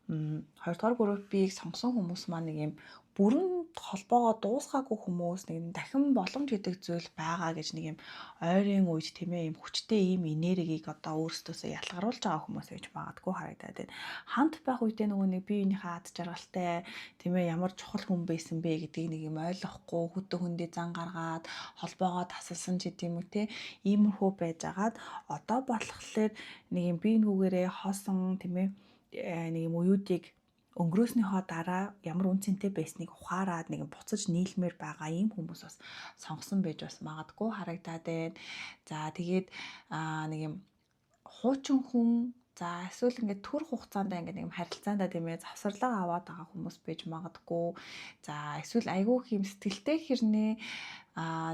Speaker 1: 2 дугаар группийг сонгосон хүмүүс маань нэг юм бүрэн холбоогоо дуусгаагүй хүмүүс нэг дахин боломж гэдэг зүйл байгаа гэж нэг юм ойрын үед тийм ээ юм хүчтэй ийм энергийг одоо өөрсдөөсөө ялгаруулж байгаа хүмүүс гэж магадгүй харагдаад байна. Хамт байх үедээ нөгөө нэг биеийнхээ ад жаргалтай тийм ээ ямар чухал хүн байсан бэ гэдгийг нэг юм ойлгохгүй хөдөө хөндөө зан гаргаад холбоогоо тасалсан ч гэдэм үү те иймэрхүү байжгаад одоо болохоор нэг юм бие нүгээрээ хоосон тийм ээ нэг юм уюудыг өнгөрөөснийхөө дараа ямар үнцэнтэй байсныг ухаарад нэг буцаж нийлмээр байгаа ийм хүмүүс бас сонгосон байж бас магадгүй харагдаад байна. За тэгээд нэг юм хуучин хүн за эсвэл ингээд төр хугацаанд ингээд нэг харилцаандаа тийм ээ завсарлага аваад байгаа хүмүүс байж магадгүй. За эсвэл айгүй юм сэтгэлтэй хэрнээ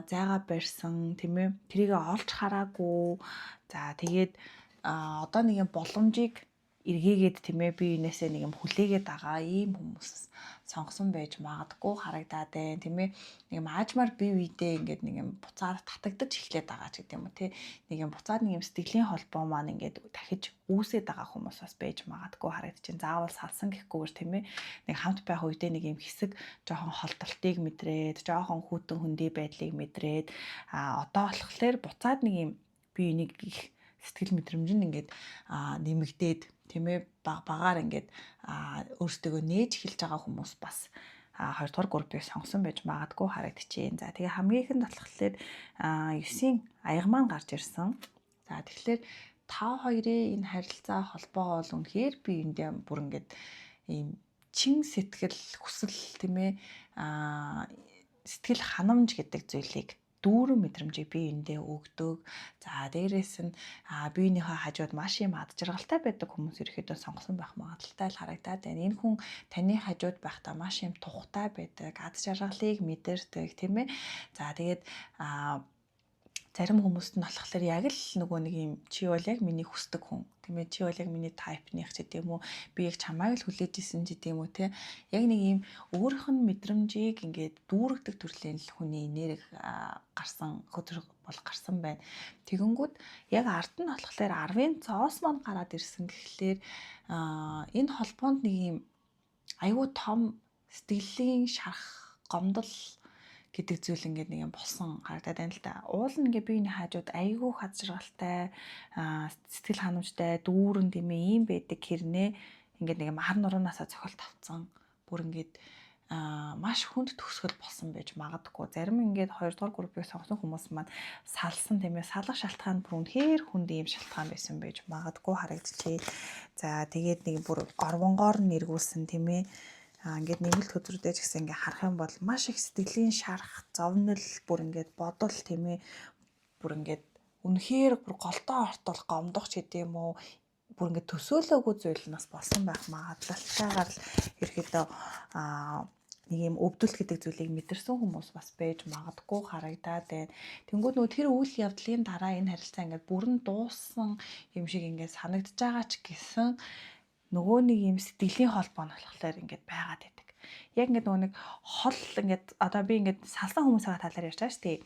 Speaker 1: зайгаа барьсан тийм ээ тэрийг олж хараагүй. За тэгээд одоо нэг юм боломжийг эргээгээд тийм ээ би энэсээ нэг юм хүлээгээд байгаа ийм хүмүүс сонгосон байж магадгүй харагдаад байна тийм ээ нэг юм аажмаар бие биедээ ингээд нэг юм буцаад татагдаж эхлээд байгаа ч гэдэг юм уу тий нэг юм буцаад нэг юм сэтгэлийн холбоо маань ингээд дахиж үүсээд байгаа хүмүүс бас байж магадгүй харагдаж байна. Заавал салсан гэхгүйгээр тийм ээ нэг хамт байх үедээ нэг юм хэсэг жоохон холдолтыг мэдрээд жоохон хүүтэн хөндий байдлыг мэдрээд одоо болохоор буцаад нэг юм би энийг их сэтгэл мэдрэмж нь ингээд нэмэгдээд тийм ээ багаар ингээд өөрсдөө нээж эхэлж байгаа хүмүүс бас 2 дугаар группийг сонгосон байж магадгүй харагдчихээн. За тэгээ хамгийн ихэнд болохоор 9-ийн аяга маань гарч ирсэн. За тэгэхээр та хоёрын энэ харилцаа холбоогоо бол үнэхээр би эндээ бүр ингээд ийм чин сэтгэл хүсэл тийм ээ сэтгэл ханамж гэдэг зүйлийг дүүрэн мэдрэмжийг биеиндээ өгдөг. За дээрээс нь биенийхээ хажууд маш юм ад жаргалтай байдаг хүмүүс ерөөхдөө сонгосон байх магадaltaй л харагдаад байна. Энэ хүн таны хажууд байхдаа маш юм тухтай байдаг, ад жаргалыг мэдэрдэг, тийм ээ. За тэгээд зарим хүмүүст нь болохоор яг л нөгөө нэг юм чи бол яг миний хүсдэг хүн, тийм ээ, чи бол яг миний тайпных ч гэдэм үү, би яг чамайг л хүлээж исэн ч гэдэм үү, те. Яг нэг юм өөрийнх нь мэдрэмжийг ингээд дүүргдэг төрлийн л хүний энерги гарсан хөдөр бол гарсан байна. Тэгэнгүүт яг ард нь болохоор 10-ын цоос маань гараад ирсэн гэхлээр энэ холбоонд нэг юм аюу том сэтгэлийн шарах гомдол гэдэг зүйл ингээд нэг юм болсон харагдаад байна л да. Уул нь ингээд биений хажууд айгүй хад жаргалтай, сэтгэл ханамжтай, дүүрэн тийм ээ ийм байдаг хэрнээ ингээд нэг юм ар нуруунасаа цохилт авцсан. Бүр ингээд маш хүнд төгсгөл болсон байж магадгүй. Зарим ингээд 2 дугаар группыг сонгосон хүмүүс маань салсан тийм ээ, салах шалтгаан бүр үнэхээр хүнд ийм шалтгаан байсан байж магадгүй харагдчихъя. За тэгээд нэг бүр орвонгоор нэргүүлсэн тийм ээ. Ингээд нэмэлт хөдөлгөөд ч гэсэн ингээд харах юм бол маш их сэтгэлийн шарах, зовнил, бүр ингээд бодол тийм ээ, бүр ингээд үнэхээр бүр голтоо ортол гомдох ч гэдэм үү, бүр ингээд төсөөлөөгүй зүйл нас болсон байх магадлалтайгаар л ерөөдөө нэг юм өвдөлт гэдэг зүйлийг мэдэрсэн хүмүүс бас байж магадгүй харагдаад байна. Тэнгүүд нөгөө тэр үйл явдлын дараа энэ харилцаа ингээд бүрэн дууссан юм шиг ингээд санагдаж байгаа ч гэсэн нөгөө нэг юм сэтгэлийн холбоо нь болохоор ингээд байгаад байдаг. Яг ингээд нөгөө нэг хол ингээд одоо би ингээд салсан хүмүүсийн талаар ярьж байгаа шүү дээ.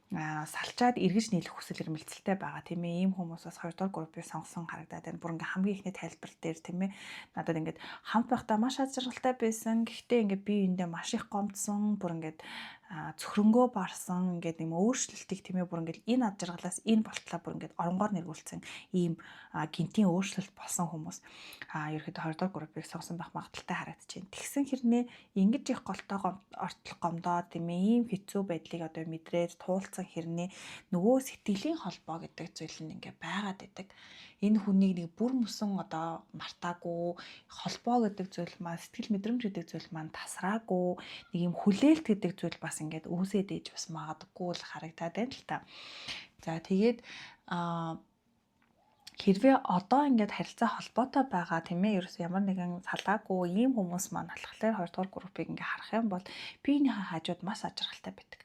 Speaker 1: Салчаад эргэж нийлэх хүсэл эрмэлзэлтэй байгаа тийм ээ. Ийм хүмүүс бас 2 дугаар группыг сонгосон харагдаад байна. Бүр ингээд хамгийн ихний тайлбар дээр тийм ээ. Надад ингээд хамт байхдаа маш аз жаргалтай байсан. Гэхдээ ингээд би эндээ маш их гомдсон. Бүр ингээд цөхрөнгөө барсан ингээд юм өөрчлөлтийг тийм ээ, бүр ингээд энэ ад жаргалаас энэ болтлоо бүр ингээд оронгоор нэргүүлсэн ийм гинтийн өөрчлөлт болсон хүмүүс ерөөхдөө 2 дугаар группыг сонгосон байх магадaltaй харагдаж байна. Тэгсэн хэрнээ ингэж их голтоо ортол гомдоо тийм ээ, ийм хэцүү байдлыг одоо мэдрээд туулсан хэрнээ нөгөө сэтгэлийн холбоо гэдэг зүйл нь ингээд байгаад байдаг. Энэ хүнийг нэг бүр мөсөн одоо мартаагүй, холбоо гэдэг зүйл маань, сэтгэл мэдрэмж гэдэг зүйл маань тасраагүй, нэг юм хүлээлт гэдэг зүйл бас ингээд үүсээд ээж бас магадгүй л харагдаад байна л та. За тэгээд хэрвээ одоо ингээд харилцаа холбоотой байгаа тийм ээ, ерөөс ямар нэгэн салаагүй ийм хүмүүс маань болохоор 2 дугаар группыг ингээд харах юм бол биенийхээ хажууд маш ажиргалтай байдаг.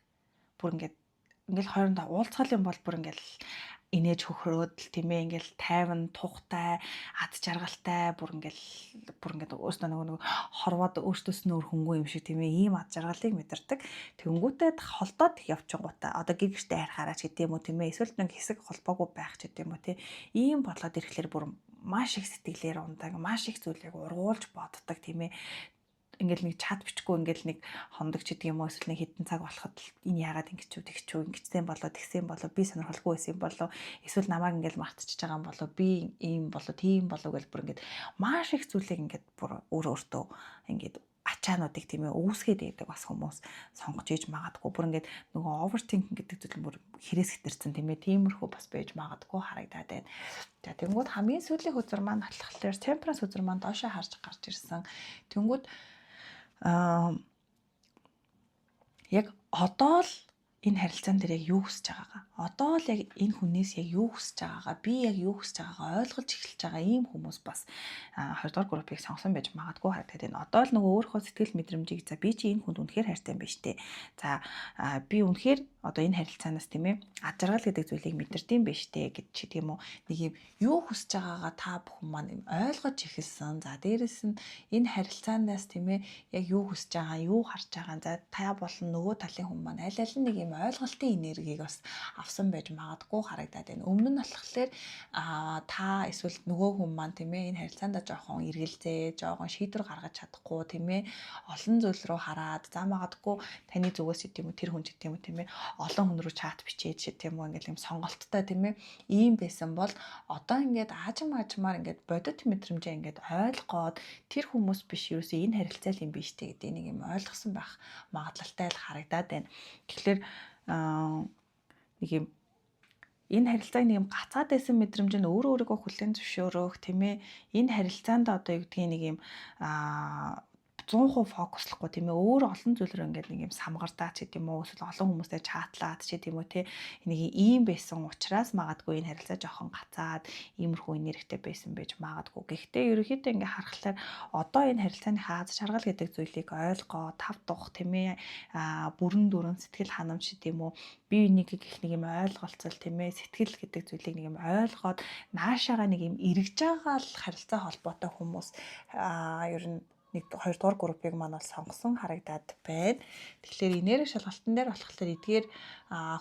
Speaker 1: Бүр ингээд хоорондоо уулзгал юм бол бүр ингээд инээж хөхрөөд тийм ээ, ингээл тайван, тухтай, ад жаргалтай, бүр ингээд өөрснөө нөгөө хорвоод өөртөөс нөр хөнгөө юм шиг тийм ээ, ийм ад жаргалыг мэдэрдэг. Тэнгүүтээ холдоод явчихгуудаа одоо гэргэртэй харахаараа ч гэдэм үү тийм ээ, эсвэл нэг хэсэг холбоогүй байх ч гэдэм үү тийм ийм болоод ирэхлээр бүр маш их сэтгэлээр ундаг, маш их зүйлийг ургуулж боддог тийм ээ. Ингээл нэг чат бичихгүй ингээл нэг хондог ч гэдэг юм уу, эсвэл нэг хэдэн цаг болоход энэ яагаад ингэчүү ингэжсэн болоо тэгсэн болоо би сонирхолгүй байсан болоо эсвэл намайг ингээл мартчихж байгаа юм болоо би ийм болоо тийм болоо гэж бүр ингээд маш их зүйлийг ингээд бүр өөртөө ингээд ачаануудыг тийм ээ үүсгээд байдаг бас хүмүүс сонгож иж магадгүй бүр ингээд нөгөө овертинкинг гэдэг зүйл бүр хэрэгс хэтэрсэн тийм ээ, тиймэрхүү бас байж магадгүй харагдаад байна. За тэнгууд хамгийн сүүлийн хөзөр маань хатлахлаар темперанс хөзөр маань доошоо харж гарч ирсэн. Тэнгууд яг одоо л энэ харилцаан дээр яг юу хүсэж байгаагаа, одоо л яг энэ хүнээс яг юу хүсэж байгаагаа, би яг юу хүсэж байгаагаа ойлгож эхэлж байгаа ийм хүмүүс бас 2 дугаар группыг сонгосон байж магадгүй харагдаад байна. Одоо л нөгөө өөрийнхөө сэтгэл мэдрэмжийг за би чи энэ хүнд үнэхээр хайртай юм биш үү? За би үнэхээр одоо энэ харилцаанаас тийм ээ ад жаргал гэдэг зүйлийг мэдэрдэм биш үү гэж чи тийм үү нэг юм юу хүсэж байгаагаа та бүхэн маань ойлгож эхэлсэн. За дээрэс нь энэ харилцаанаас тийм ээ яг юу хүсэж байгаа, юу харж байгаа. За та болон нөгөө талын хүн маань аль аль нэг юм ойлголтын энергийг бас авсан байж магадгүй харагдаад байна. Өмнө нь болохоор та эсвэл нөгөө хүн маань тийм ээ энэ харилцаанд жоохон эргэлзээ, жоохон шийдвэр гаргаж чадахгүй тийм ээ олон зүйл рүү хараад за магадгүй таны зүгээс гэдэг юм уу тэр хүн гэдэг юм уу тийм ээ олон хүн рүү чат бичээд тийм үү ингээл юм сонголттой тийм ээ ийм байсан бол одоо ингээд аажмаар ингээд бодит мэдрэмжээ ингээд ойлгоод тэр хүмүүс биш ерөөсөө энэ харилцаа юм биш үү гэдэг нэг юм ойлгосон байх магадлалтай л харагдаад байна. Тэгэхээр нэг юм энэ харилцааг нэг юм гацаад байсан мэдрэмж нь өөрийгөө хүлээн зөвшөөрөх тийм ээ энэ харилцаанд одоо юу гэдгийг нэг юм 100% фокуслохгүй тийм ээ өөр олон зүйлээр ингээд нэг юм самгардаа ч гэдэм үү эсвэл олон хүмүүстэй чатлаад ч гэдэм үү те нэг ийм байсан учраас магадгүй энэ харилцаа жоохон гацаад иймэрхүү нэрхтээ байсан байж магадгүй. Гэхдээ ерөнхийдөө ингээд харахаар одоо энэ харилцааны хаад шаргал гэдэг зүйлийг ойлгоо, тав тух тийм ээ бүрэн дүрэн сэтгэл ханамж гэдэм үү бие биенийг гэх нэг юм ойлголцол тийм ээ сэтгэл гэдэг зүйлийг нэг юм ойлгоод наашаага нэг юм эргэж байгаа л харилцаа холбоотой хүмүүс ер нь 1 2 дугаар группыг маань бол сонгосон харагдаад байна. Тэгэхээр энерги шалгалтын дээр болохоор эдгээр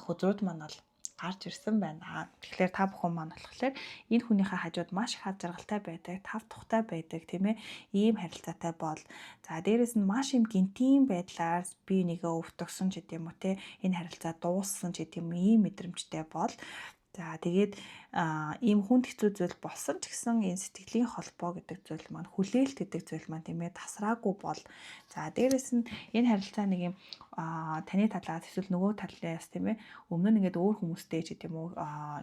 Speaker 1: хөзрүүд маань бол гарч ирсэн байна. Тэгэхээр та бүхэн маань болохоор энэ хүнийхээ хажууд маш их аз жаргалтай байдаг, тав тухтай байдаг тийм ээ ийм харилцаатай бол за дээрэс нь маш юм гинтийн байдлаар бие бинийгээ өвтгсөн ч гэдэм үү те энэ харилцаа дууссан ч гэдэм үү ийм мэдрэмжтэй бол за тэгээд ийм хүнд хэцүү зүйл болсон ч гэсэн энэ сэтгэлийн холбоо гэдэг зүйл маань хүлээлт гэдэг зүйл маань тийм ээ тасраагүй бол за дээрэс нь энэ харилцаа нэг юм таны талаас эсвэл нөгөө талаас тийм ээ өмнө нь ингээд өөр хүмүүстэй ч гэдэм үү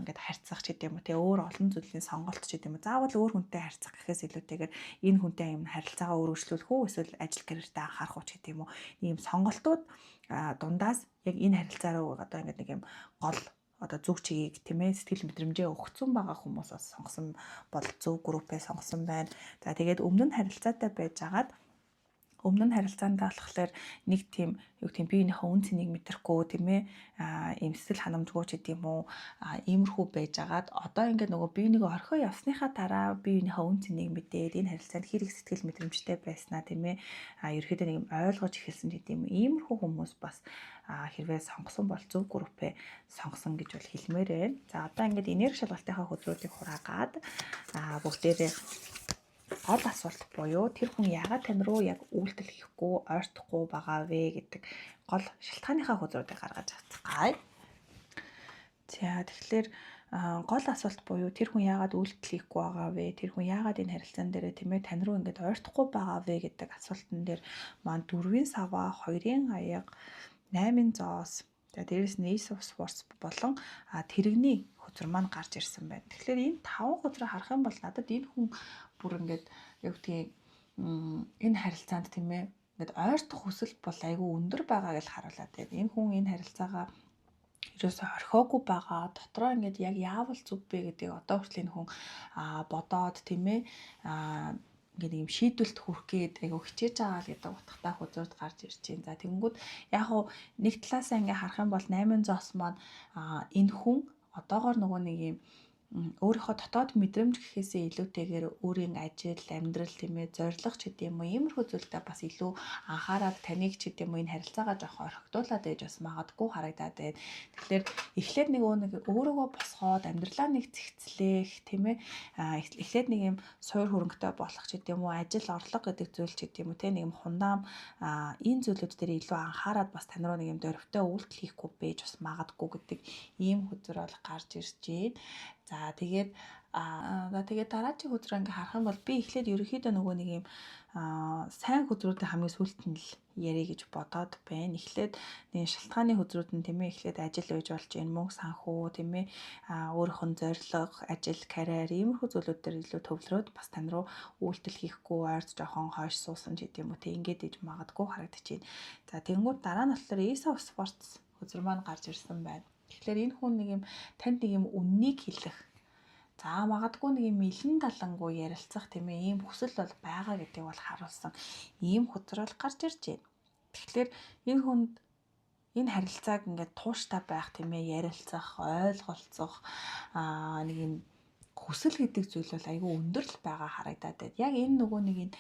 Speaker 1: ингээд харьцах ч гэдэм үү те өөр олон зүйлийн сонголт ч гэдэм үү заавал өөр хүнтэй харьцах гэхээс илүүтэйгээр энэ хүнтэй юм харилцаагаа өргөжлүүлэх үү эсвэл ажил карьертаа анхаарах уу ч гэдэм үү ийм сонголтууд дундаас яг энэ харилцаа руу одоо ингээд нэг юм гол одоо зүг чигийг тийм ээ сэтгэл мэдрэмжээ өгцөн байгаа хүмүүс бас сонгосон бол зөв группээ сонгосон байна. За тэгээд өмнө нь харилцаатай байжгаад өмнө нь харилцаандаа болохоор нэг тийм юу гэх юм биенийхээ үн цэнийг мэдрэхгүй тийм ээ ийм сэтгэл ханамжгүй ч гэдэм үү иймэрхүү байжгаад одоо ингээд нөгөө биенийгөө орхио явсныхаа дараа биенийхээ үн цэнийг мэдээд энэ харилцаанд хэрэг сэтгэл мэдрэмжтэй байснаа тийм ээ ерөөдөө нэг юм ойлгож эхэлсэн гэдэм үү иймэрхүү хүмүүс бас хэрвээ сонгосон бол зөв группээ сонгосон гэж бол хэлмээр байна. За одоо ингээд энерги шалгалтынхаа хөдрүүдийг хураагаад бүгдээрээ гол асуулт буюу тэр хүн яагаад тань руу яг үйлдэл хийхгүй ойртохгүй байгаа вэ гэдэг гол шалтгааныхаа хөдрүүдийг гаргаж авцгаая. За тэгэхээр гол асуулт буюу тэр хүн яагаад үйлдэл хийхгүй байгаа вэ? Тэр хүн яагаад энэ харилцаан дээр тийм ээ тань руу ингээд ойртохгүй байгаа вэ гэдэг асуултан дээр маань 4-ийн сава, 2-ын аяга, 8-ын зоос, за дээрэс нь Ace of Swords болон тэрэгний хөзөр маань гарч ирсэн байна. Тэгэхээр энэ 5 хөзрөө харах юм бол надад энэ хүн бүр ингээд яг тийм энэ харилцаанд тийм ээ ингээд ойртох хүсэл бол айгүй өндөр байгаа гэж харуулдаг. Энэ хүн энэ харилцаагаа ерөөсөө орхиогүй байгаа. Дотроо ингээд яг яавал зүв бэ гэдгийг одоо хүртэл энэ хүн бодоод тийм ээ ингээд юм шийдвэлт хүрэх гээд айгу хичээж байгаа л гэдэг утгатай хөзөрд гарч ирж байна. За тэгэнгүүт яг хуу нэг талаасаа ингээд харах юм бол 8 зоос маань энэ хүн одоогоор нөгөө нэг юм өөрийнхөө дотоод мэдрэмж гэхээсээ илүүтэйгээр өөрийн ажил, амьдрал тийм ээ зорилго ч гэдэм юм иймэрхүү зүйлдээ бас илүү анхаарал таныг ч гэдэм юм энэ харилцаагаа жоохон орхигдуулаад байж бас магадгүй харагдаад байна. Тэгэхээр эхлээд нэг өөрийгөө босгоод амьдралаа нэг зэгцлээх тийм ээ эхлээд нэг юм суур хөрөнгөтэй болох ч гэдэм үү ажил орлого гэдэг зүйл ч гэдэм үү те нэг юм хундаам энэ зүйлүүд дээр илүү анхаарал бас тань руу нэг юм дөрвтэй үйлдэл хийхгүй байж бас магадгүй гэдэг ийм хөзөр бол гарч ирж байна. За тэгээд дараагийн хөзрөө ингээ харах юм бол би эхлээд ерөөхдөө нөгөө нэг юм сайн хөзрүүдийн хамгийн сүүлд нь л ярих гэж бодоод байна. Эхлээд нэг шалтгааны хөзрүүд нь тийм ээ эхлээд ажил үйж болж байна, мөнгө санхүү тийм ээ өөрийнх нь зорилго, ажил, карьер иймэрхүү зүйлүүд дээр илүү төвлөрөөд бас тань руу үйлдэл хийхгүй ойрт жоохон хойш суусан ч гэдэм үү тийм ингээд иж магадгүй харагдчихээн. За тэгэнгүүт дараа нь болохоор Ace of Swords хөзөр маань гарч ирсэн байна. Тэгэхээр энэ хүн нэг юм танд нэг юм үннийг хэлэх. За магадгүй нэг юм илэн талангуй ярилцах тийм ээ ийм хүсэл бол байгаа гэдгийг бол харуулсан. Ийм хөзөр бол гарч ирж байна. Тэгэхээр энэ хүнд энэ харилцааг ингээд тууштай байх тийм ээ ярилцах, ойлголцох нэг юм хүсэл гэдэг зүйл бол айгүй өндөр л байгаа харагдаад байна. Яг энэ нөгөө нэг энэ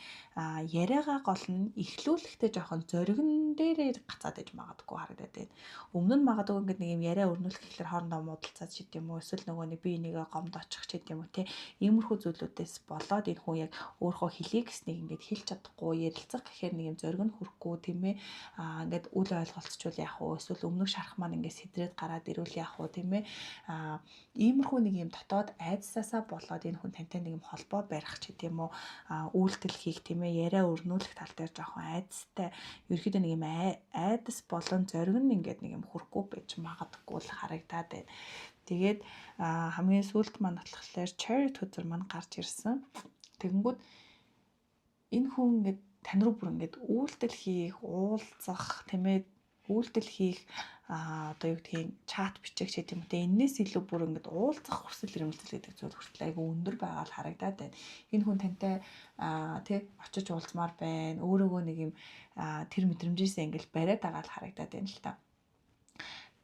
Speaker 1: яриагаа гол нь эхлүүлэхдээ жоохон зоригн дээрээ гацаад иж магадгүй харагдаад байна. Өмнө нь магадгүй ингээд нэг юм яриа өрнүүлэх гэхэлэр хоорондоо муудалцаад ч гэдэм үү эсвэл нөгөө нэг бие бинийгээ гомд очих ч гэдэм үү те иймэрхүү зүйлүүдээс болоод энэ хүн яг өөрөө хэлийг гэснийг ингээд хэлж чадахгүй ярилцах гэхээр нэг юм зориг нь хүрэхгүй тийм ээ ингээд үл ойлголцчвал яах вэ эсвэл өмнөх шарах маань ингээд сэтрээд гараад ирвэл яах вэ тийм ээ иймэрхүү нэг юм дотоод айдсаасаа болоод энэ хүн тантай нэг юм холбоо барих ч гэдэм үү үйлдэл хийх тийм ээ яриа өрнүүлэх тал дээр жоохон айдастай ерөөхдөө нэг юм айдас болон зориг нь ингээд нэг юм хүрэхгүй байж магадгүй л харагдаад байна. Тэгээд хамгийн сүүлд маань болохоор Chariot хөзөр маань гарч ирсэн. Тэгэнгүүт энэ хүн ингээд тань руу бүр ингээд үйлдэл хийх, уулзах, тийм ээ, үйлдэл хийх одоо юу гэдгийг чат бичих ч гэдэм үү. Энээс илүү бүр ингээд уулзах хүсэл эрмэлзэл гэдэг зүйл хүртэл айгүй өндөр байгаа л харагдаад байна. Энэ хүн тантай тий очиж уулзмаар байна. Өөрөөгөө нэг юм тэр мэдрэмжээсээ ингээд бариад байгаа л харагдаад байна л та.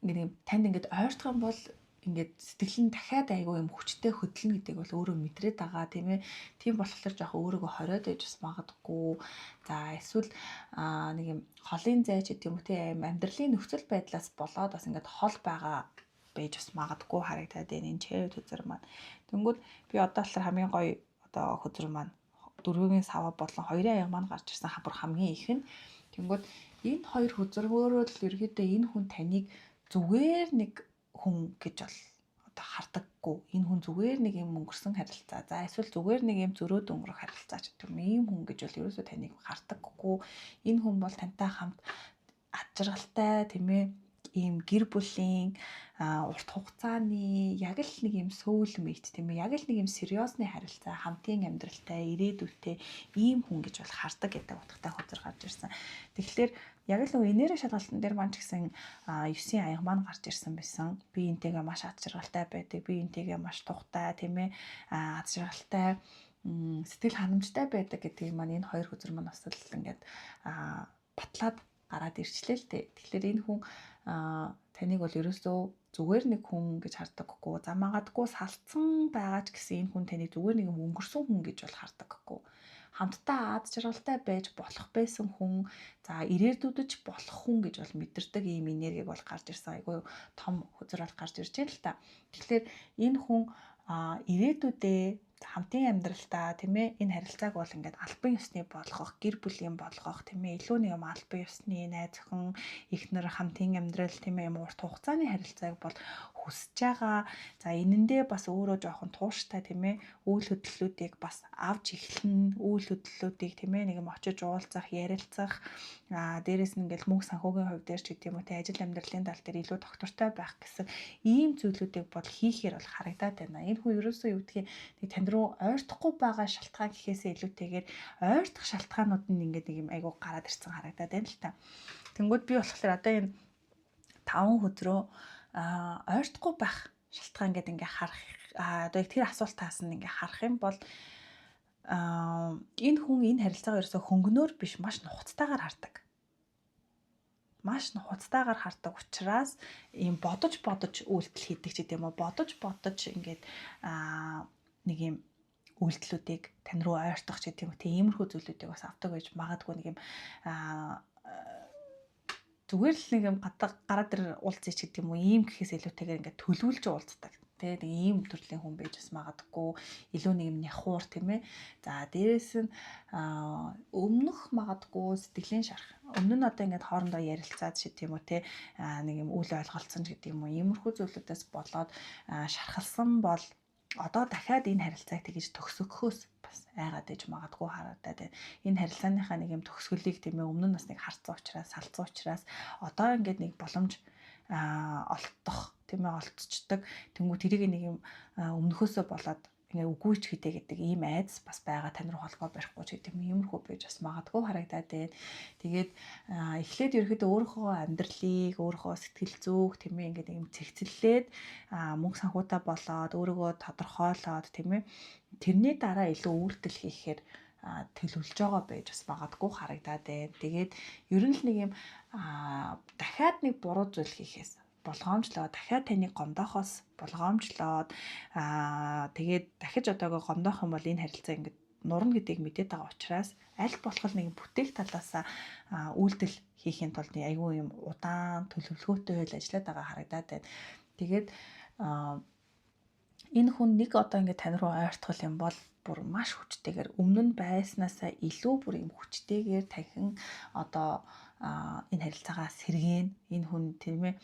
Speaker 1: Ингээд танд ингээд ойртох юм бол ингээд сэтгэл нь дахиад айгүй юм хүчтэй хөдлөнө гэдэг бол өөрөө мэдрээд байгаа тийм ээ. Тийм болохоор жоох өөрийгөө хориод ээж бас магадгүй. За эсвэл нэг юм холын зай ч гэдэг юм уу тийм амьдралын нөхцөл байдлаас болоод бас ингээд хол байгаа байж бас магадгүй харагдаад байна энэ чэвд хөзөр маань. Тэнгүүд би одоо болохоор хамгийн гоё одоо хөзөр маань дөрвийн сава болон хоёрын аяга маань гарч ирсэн бүр хамгийн их нь. Тэнгүүд энэ хоёр хөзөргөөрөө л ерөөдөө энэ хүн таныг зүгээр нэг хүн гэж бол одоо хардаггүй. Энэ хүн зүгээр нэг юм өнгөрсөн харилцаа. За эсвэл зүгээр нэг юм зөрөөд өнгөрөх харилцаа ч гэх юм. Ийм хүн гэж бол ерөөсөө таныг хардаггүй. Энэ хүн бол тантай хамт ад жаргалтай тийм ээ ийм гэр бүлийн урт хугацааны яг л нэг юм сөүлмэйт тийм ээ яг л нэг юм сериосны харилцаа хамтын амьдралтай ирээдүйтэй ийм хүн гэж бол хардаг гэдэг утгатай хөзөр гарч ирсэн. Тэгэхээр яг л нөгөө энерги шалгалтын дээр маань ч гэсэн 9-ийн аяга маань гарч ирсэн байсан. Би энтэйгээ маш ад жаргалтай байдаг. Би энтэйгээ маш тухтай тийм ээ ад жаргалтай сэтгэл ханамжтай байдаг гэдгийг маань энэ хоёр хөзөр маань бас л ингээд батлаад гараад ирчлээ л дээ. Тэгэхээр энэ хүн таныг бол ерөөсөө зүгээр нэг хүн гэж хардаггүй. За магадгүй салцсан байгаа ч гэсэн энэ хүн таныг зүгээр нэг өнгөрсөн хүн гэж бол хардаггүй. Хамтдаа ад жаргалтай байж болох байсан хүн, за ирээдүйдэж болох хүн гэж бол мэдэрдэг ийм энергийг бол гарч ирсэн. Айгүй том хөзөр бол гарч ирж байна л та. Тэгэхээр энэ хүн ирээдүйдээ хамтын амьдралтаа тийм ээ энэ харилцааг бол ингээд албан ёсны болгох, гэр бүлийн болгох тийм ээ илүү нэг юм албан ёсны найз охин, эхнэр хамтын амьдрал тийм ээ юм урт хугацааны харилцааг бол хүсэж байгаа. За энэндээ бас өөрөө жоохон тууштай тийм ээ үйл хөдлөлүүдийг бас авч эхлэн, үйл хөдлөлүүдийг тийм ээ нэг юм очиж уулзах, ярилцах, дээрэс нь ингээл мөнгө санхүүгийн хувь дээр ч гэдэг юм уу тийм ажил амьдралын тал дээр илүү доктортой байх гэсэн ийм зүйлүүдийг бол хийхээр бол харагдаад байна. Энэ хүн ерөөсөө юу гэдгийг нэг танд руу ойртохгүй байгаа шалтгаан гэхээсээ илүүтэйгээр ойртох шалтгаанууд нь ингээд нэг юм айгуу гараад ирсэн харагдаад байна л та. Тэнгүүд би болохоор одоо энэ 5 хөдрөө ойртохгүй байх шалтгаан гэдэг ингээ харах одоо яг тэр асуултаас нь ингээ харах юм бол энэ хүн энэ харилцаагаа ерөөсө хөнгөнөөр биш маш нухацтайгаар хардаг. Маш нухацтайгаар хардаг учраас ийм бодож үйлдэл хийдэг ч гэдэм үү бодож ингээд нэг юм үйлдэлүүдийг тань руу ойртох ч гэдэм үү тиймэрхүү зүйлүүдийг бас авдаг байж магадгүй нэг юм зүгээр л нэг юм гараад ир уулзъя ч гэдэм үү ийм гэхээс илүүтэйгээр ингээд төлөвлөж уулздаг. Тэгээ нэг ийм төрлийн хүн байж бас магадгүй илүү нэг юм няхуур тийм ээ. За дээрэс нь өмнөх магадгүй сэтгэлийн шарах. Өмнө нь одоо ингээд хоорондоо ярилцаад ч гэдэм үү те нэг юм үл ойлголцсон ч гэдэм үү иймэрхүү зүйлүүдээс болоод шархалсан бол одоо дахиад энэ харилцааг тэгж төгсгөхөөс бас айгаад иж магадгүй харагдаад байна. Энэ харилцааныхаа нэг юм төгсгөлийг тийм ээ өмнө нь бас нэг харцсан учраас салцсан учраас одоо ингээд нэг боломж олдох тийм ээ олцчдаг. Тэнгүү тэрийг нэг юм өмнөхөөсөө болоод ингээ үгүй ч гэдэг ийм айдас бас байгаа тань руу холбоо барихгүй ч гэдэг иймэрхүү байж бас магадгүй харагдаад байна. Тэгээд эхлээд ерөөхдөө өөрийнхөө амьдралыг, өөрийнхөө сэтгэл зүйг тийм ээ ингээ юм цэгцлээд мөнгө санхуутаа болоод өөрийгөө тодорхойлоод тийм ээ тэрний дараа илүү үйлдэл хийхээр төлөвлөж байгаа байж бас магадгүй харагдаад байна. Тэгээд ер нь л нэг юм дахиад нэг буруу зүйл хийхээс болгоомжлоо дахиад таныг гомдоохоос болгоомжлоод тэгээд дахиж одоогоо гомдоох юм бол энэ харилцаа ингээд нурна гэдгийг мэдээд байгаа учраас аль болох нэг бүтээх талаас үйлдэл хийхийн тулд айгүй юм удаан төлөвлөгөөтэй ажиллаад байгаа харагдаад байна. Тэгээд энэ хүн нэг одоо ингээд тань руу ойртгол юм бол бүр маш хүчтэйгээр өмнө нь байснаасаа илүү бүр юм хүчтэйгээр дахин одоо энэ харилцаагаа сэргээн энэ хүн тийм ээ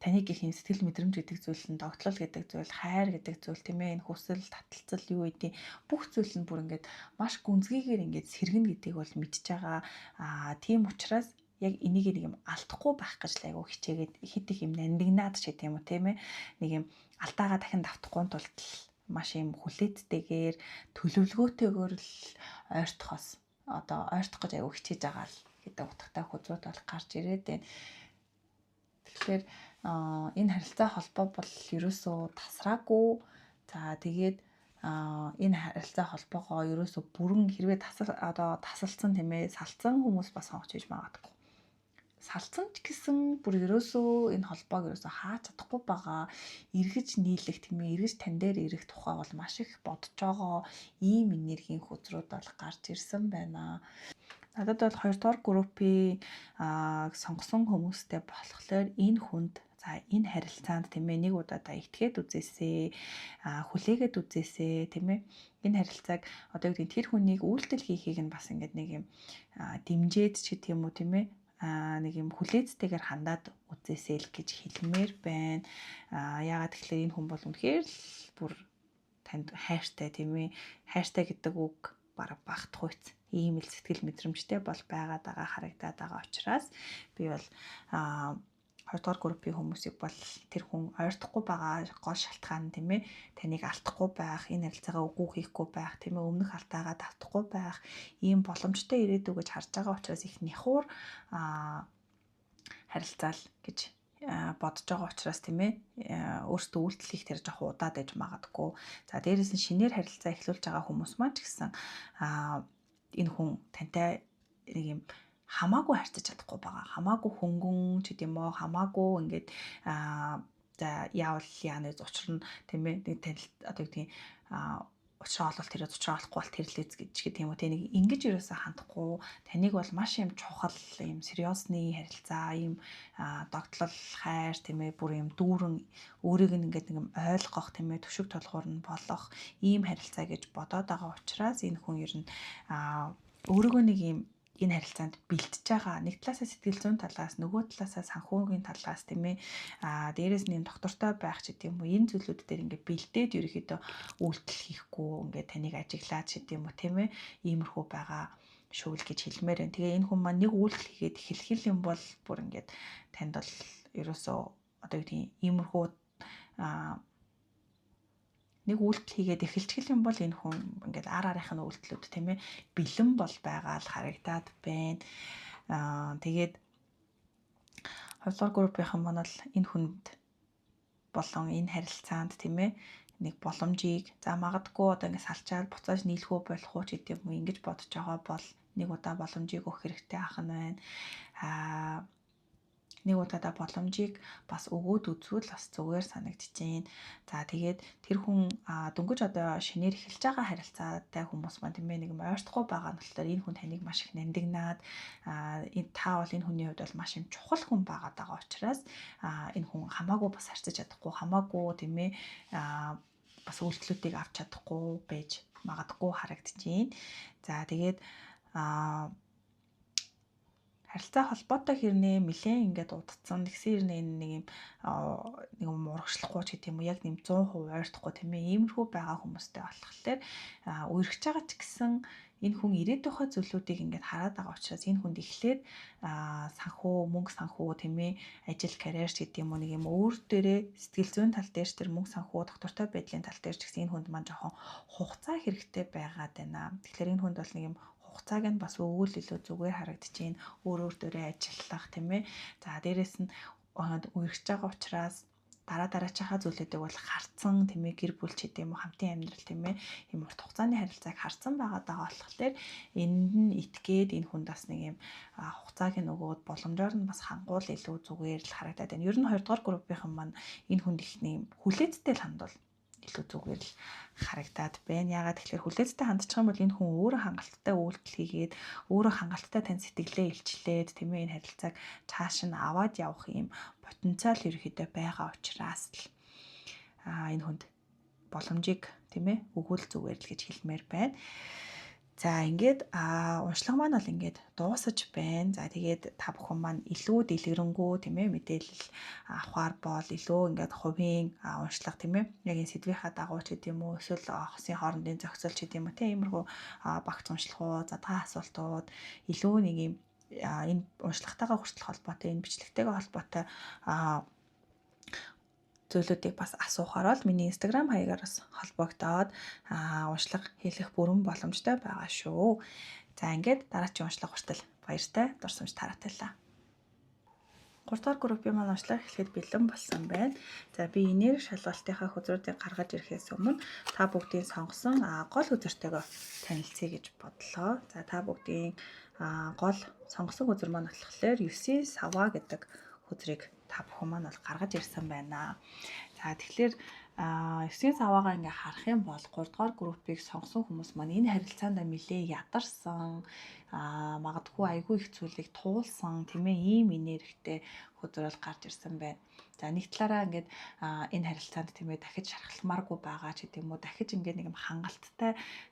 Speaker 1: таныг гэх юм сэтгэл мэдрэмж гэдэг зүйл нь догтлол гэдэг зүйл, хайр гэдэг зүйл тийм ээ энэ хүсэл, таталцал юу гэдэг бүх зүйл нь бүр ингээд маш гүнзгийгээр ингээд сэргэнэ гэдгийг бол мэдж байгаа. Тийм учраас яг энийг нэг юм алдахгүй байх гэж л айгу хичээгээд хит их юм нандинаад ч гэдэг юм уу тийм ээ нэг юм алдаагаа дахин давтахгүй тулд маш юм хүлээцтэйгээр төлөвлөгөөтэйгээр л ойртохоос одоо ойртох гэж аягүй хичээж байгаа л гэдэг утгатай хөзрүүд бол гарч ирээд байна. Тэгэхээр энэ харилцаа холбоо бол ерөөсөө тасраагүй. За тэгээд энэ харилцаа холбоогоо ерөөсөө бүрэн хэрвээ тасалсан тийм ээ салцсан хүмүүс бас сонгож хийж магадгүй. Салцсан ч гэсэн бүр ерөөсөө энэ холбоог ерөөсөө хаач чадахгүй байгаа. Эргэж нийлэх тийм ээ эргэж тань дээр ирэх тухай бол маш их бодож байгаа ийм энергийн хөзрүүд бол гарч ирсэн байна. Надад бол 2 дугаар группийн сонгосон хүмүүстэй болохоор энэ хүнд за энэ харилцаанд тийм ээ нэг удаадаа итгээд үзээсэй, хүлээгээд үзээсэй тийм ээ. Энэ харилцааг одоо юу гэдэг тэр хүнийг үйлдэл хийхийг нь бас ингээд нэг юм дэмжээд ч гэдэг юм уу тийм ээ. Нэг юм хүлээцтэйгээр хандаад үзээсэй л гэж хэлмээр байна. Яагаад тэгэхээр энэ хүн бол үнэхээр л бүр танд хайртай тийм ээ. Хайртай гэдэг үг бараг багтахгүй ийм л сэтгэл мэдрэмжтэй бол байгаад байгаа харагдаад байгаа учраас би бол 2 дугаар группийн хүмүүсийг бол тэр хүн ойртохгүй байгаа гол шалтгаан тийм ээ таныг алдахгүй байх, энэ харилцаагаа үгүй хийхгүй байх, тийм ээ өмнөх алдаагаа давтахгүй байх ийм боломжтой ирээдүй гэж харж байгаа учраас их нэхур харилцаал гэж бодож байгаа учраас тийм ээ өөртөө үйлдэл хийх тэр жоох удаад ээж магадгүй. За дээрээс нь шинээр харилцаа эхлүүлж байгаа хүмүүс маань ч гэсэн энэ хүн тантай нэг юм хамаагүй харьцаж чадахгүй байгаа. Хамаагүй хөнгөн ч гэдэм үү хамаагүй ингээд за яавал яаны учир нь тийм ээ нэг танил одоо гэдэг учраа олвол тэр учраа олохгүй бол тэрлээц гэж тийм үү нэг ингэж ерөөсөө хандахгүй таныг бол маш юм чухал юм сериосны харилцаа юм догтлол хайр тийм ээ бүр юм дүүрэн өөрийг ингээд нэг юм ойлгох тийм ээ төшөг толгуур нь болох ийм харилцаа гэж бодоод байгаа учраас энэ хүн ер нь өөрийгөө нэг юм энэ харилцаанд бэлтэж байгаа. Нэг талаасаа сэтгэл зүйн талаас, нөгөө талаасаа санхүүгийн талаас тийм ээ. Дээрээс нь доктортой байх ч гэдэм үү. Энэ зүйлүүд дээр ингээд бэлдээд ерөөхдөө үйлдэл хийхгүй ингээд таныг ажиглаад ч гэдэм үү тийм ээ. Иймэрхүү байгаа шүүл гэж хэлмээр байна. Тэгээ энэ хүн маань нэг үйлдэл хийгээд эхлэх юм бол бүр ингээд танд бол ерөөсөө одоо юу гэдэг иймэрхүү нэг үйлдэл хийгээд эхэлчихэл юм бол энэ хүн ингээд араарынхын үйлдэлүүд тийм ээ бэлэн бол байгаа л харагдаад байна. Тэгээд 2 дугаар группийнхан маань бол энэ хүнд болон энэ харилцаанд тийм ээ нэг боломжийг за магадгүй одоо ингээд салчаад буцааж нийлхүү болох уу ч гэдэг юм ингэж бодож байгаа бол нэг удаа боломжийг өгөх хэрэгтэй ах нь байна. Нэг удаадаа боломжийг бас өгөөд үзвэл бас зүгээр санагдчихээн. За тэгээд тэр хүн дөнгөж одоо шинээр эхэлж байгаа харилцаатай хүмүүс маань тийм ээ нэг юм ойртохгүй байгаа нь болохоор энэ хүн таныг маш их нандинаад та бол энэ хүний хувьд бол маш юм чухал хүн байгаад байгаа учраас энэ хүн хамаагүй бас харьцаж чадахгүй хамаагүй тийм ээ бас үйлдэлүүдийг авч чадахгүй байж магадгүй харагдчихээн. За тэгээд харилцаа холбоотой хэрнээ нэлээд ингээд удацсан тэгсэн хэрнээ нэг юм урагшлахгүй ч гэдэм үү яг нэм 100% ойртохгүй тийм ээ иймэрхүү байгаа хүмүүстэй болохоор үерхэж байгаа ч гэсэн энэ хүн ирээдүйнхөө зүйлүүдийг ингээд хараад байгаа учраас энэ хүнд эхлээд санхүү мөнгө санхүү тийм ээ ажил карьер ч гэдэм үү нэг юм өөр дээрээ сэтгэл зүйн тал дээр ч тэр мөнгө санхүү доктортой байдлын тал дээр ч гэсэн энэ хүнд маань жоохон хугацаа хэрэгтэй байгаад байна. Тэгэхээр энэ хүнд бол нэг юм хугацааг нь бас өвгөл илүү зүгээр харагдчихээн өөр дөрөө ажиллах тийм ээ. За дээрэс нь үерхэж байгаа учраас дараачихаа зүйлүүдийг бол харцсан тийм ээ гэр бүл ч гэдэм үү хамтын амьдрал тийм ээ ийм урт хугацааны харилцааг харцсан байгаа болохоор энд нь итгээд энэ хүн бас нэг юм хугацааг нь өгөөд боломжоор нь бас хангуул илүү зүгээр л харагдаад байна. Ер нь 2 дугаар группийнхан маань энэ хүнд их нэг юм хүлээцтэй л хандвал илүү зүгээр л харагдаад байна. Яагаад тэгэхээр хүлээцтэй хандчих юм бол энэ хүн өөрөө хангалттай үйлдэл хийгээд өөрөө хангалттай тань сэтгэлээ илчлээд тийм ээ энэ харилцааг цааш нь аваад явах юм потенциал ерөөхдөө байгаа учраас л энэ хүнд боломжийг тийм ээ өгвөл зүгээр л гэж хэлмээр байна. За ингээд уншлага маань бол ингээд дуусаж байна. За тэгээд та бүхэн маань илүү дэлгэрэнгүй тийм ээ мэдээлэл авахар бол илүү ингээд хувийн уншлага тийм ээ яг энэ сэдвийнхаа дагуу ч гэдэм үү эсвэл хосын хоорондын зохицол ч гэдэм үү тийм иймэрхүү багц уншлагууд задгаа асуултууд илүү нэг юм энэ уншлагатайгаа хүртэл холбоотой энэ бичлэгтэйгээ холбоотой зүйлүүдийг бас асуухаар бол миний Instagram хаягаар бас холбогдоод уншлага хийх бүрэн боломжтой байгаа шүү. За ингээд дараагийн уншлага хүртэл баяртай дурсамж таратайлаа. 3 дугаар группийн маань уншлага эхлэхэд бэлэн болсон байна. За би энерги шалгалтынхаа хөзрүүдийг гаргаж ирэхээс өмнө та бүгдийн сонгосон гол хөзөртэйгөө танилцъя гэж бодлоо. За та бүгдийн гол сонгосон хөзөр маань болохоор 9 сава гэдэг хөзрийг та бүхэн маань бол гаргаж ирсэн байна. За тэгэхээр 9 саваагаа ингээ харах юм бол 3 дугаар группийг сонгосон хүмүүс маань энэ харилцаанд нэлээ ядарсан, магадгүй айгүй их зүйлийг туулсан тийм ээ ийм энергитэй хөзрөл гарч ирсэн байна. За нэг талаараа ингээд энэ харилцаанд тийм ээ дахиж шархалмааргүй байгаа ч гэдэм үү, дахиж ингээд нэг юм хангалттай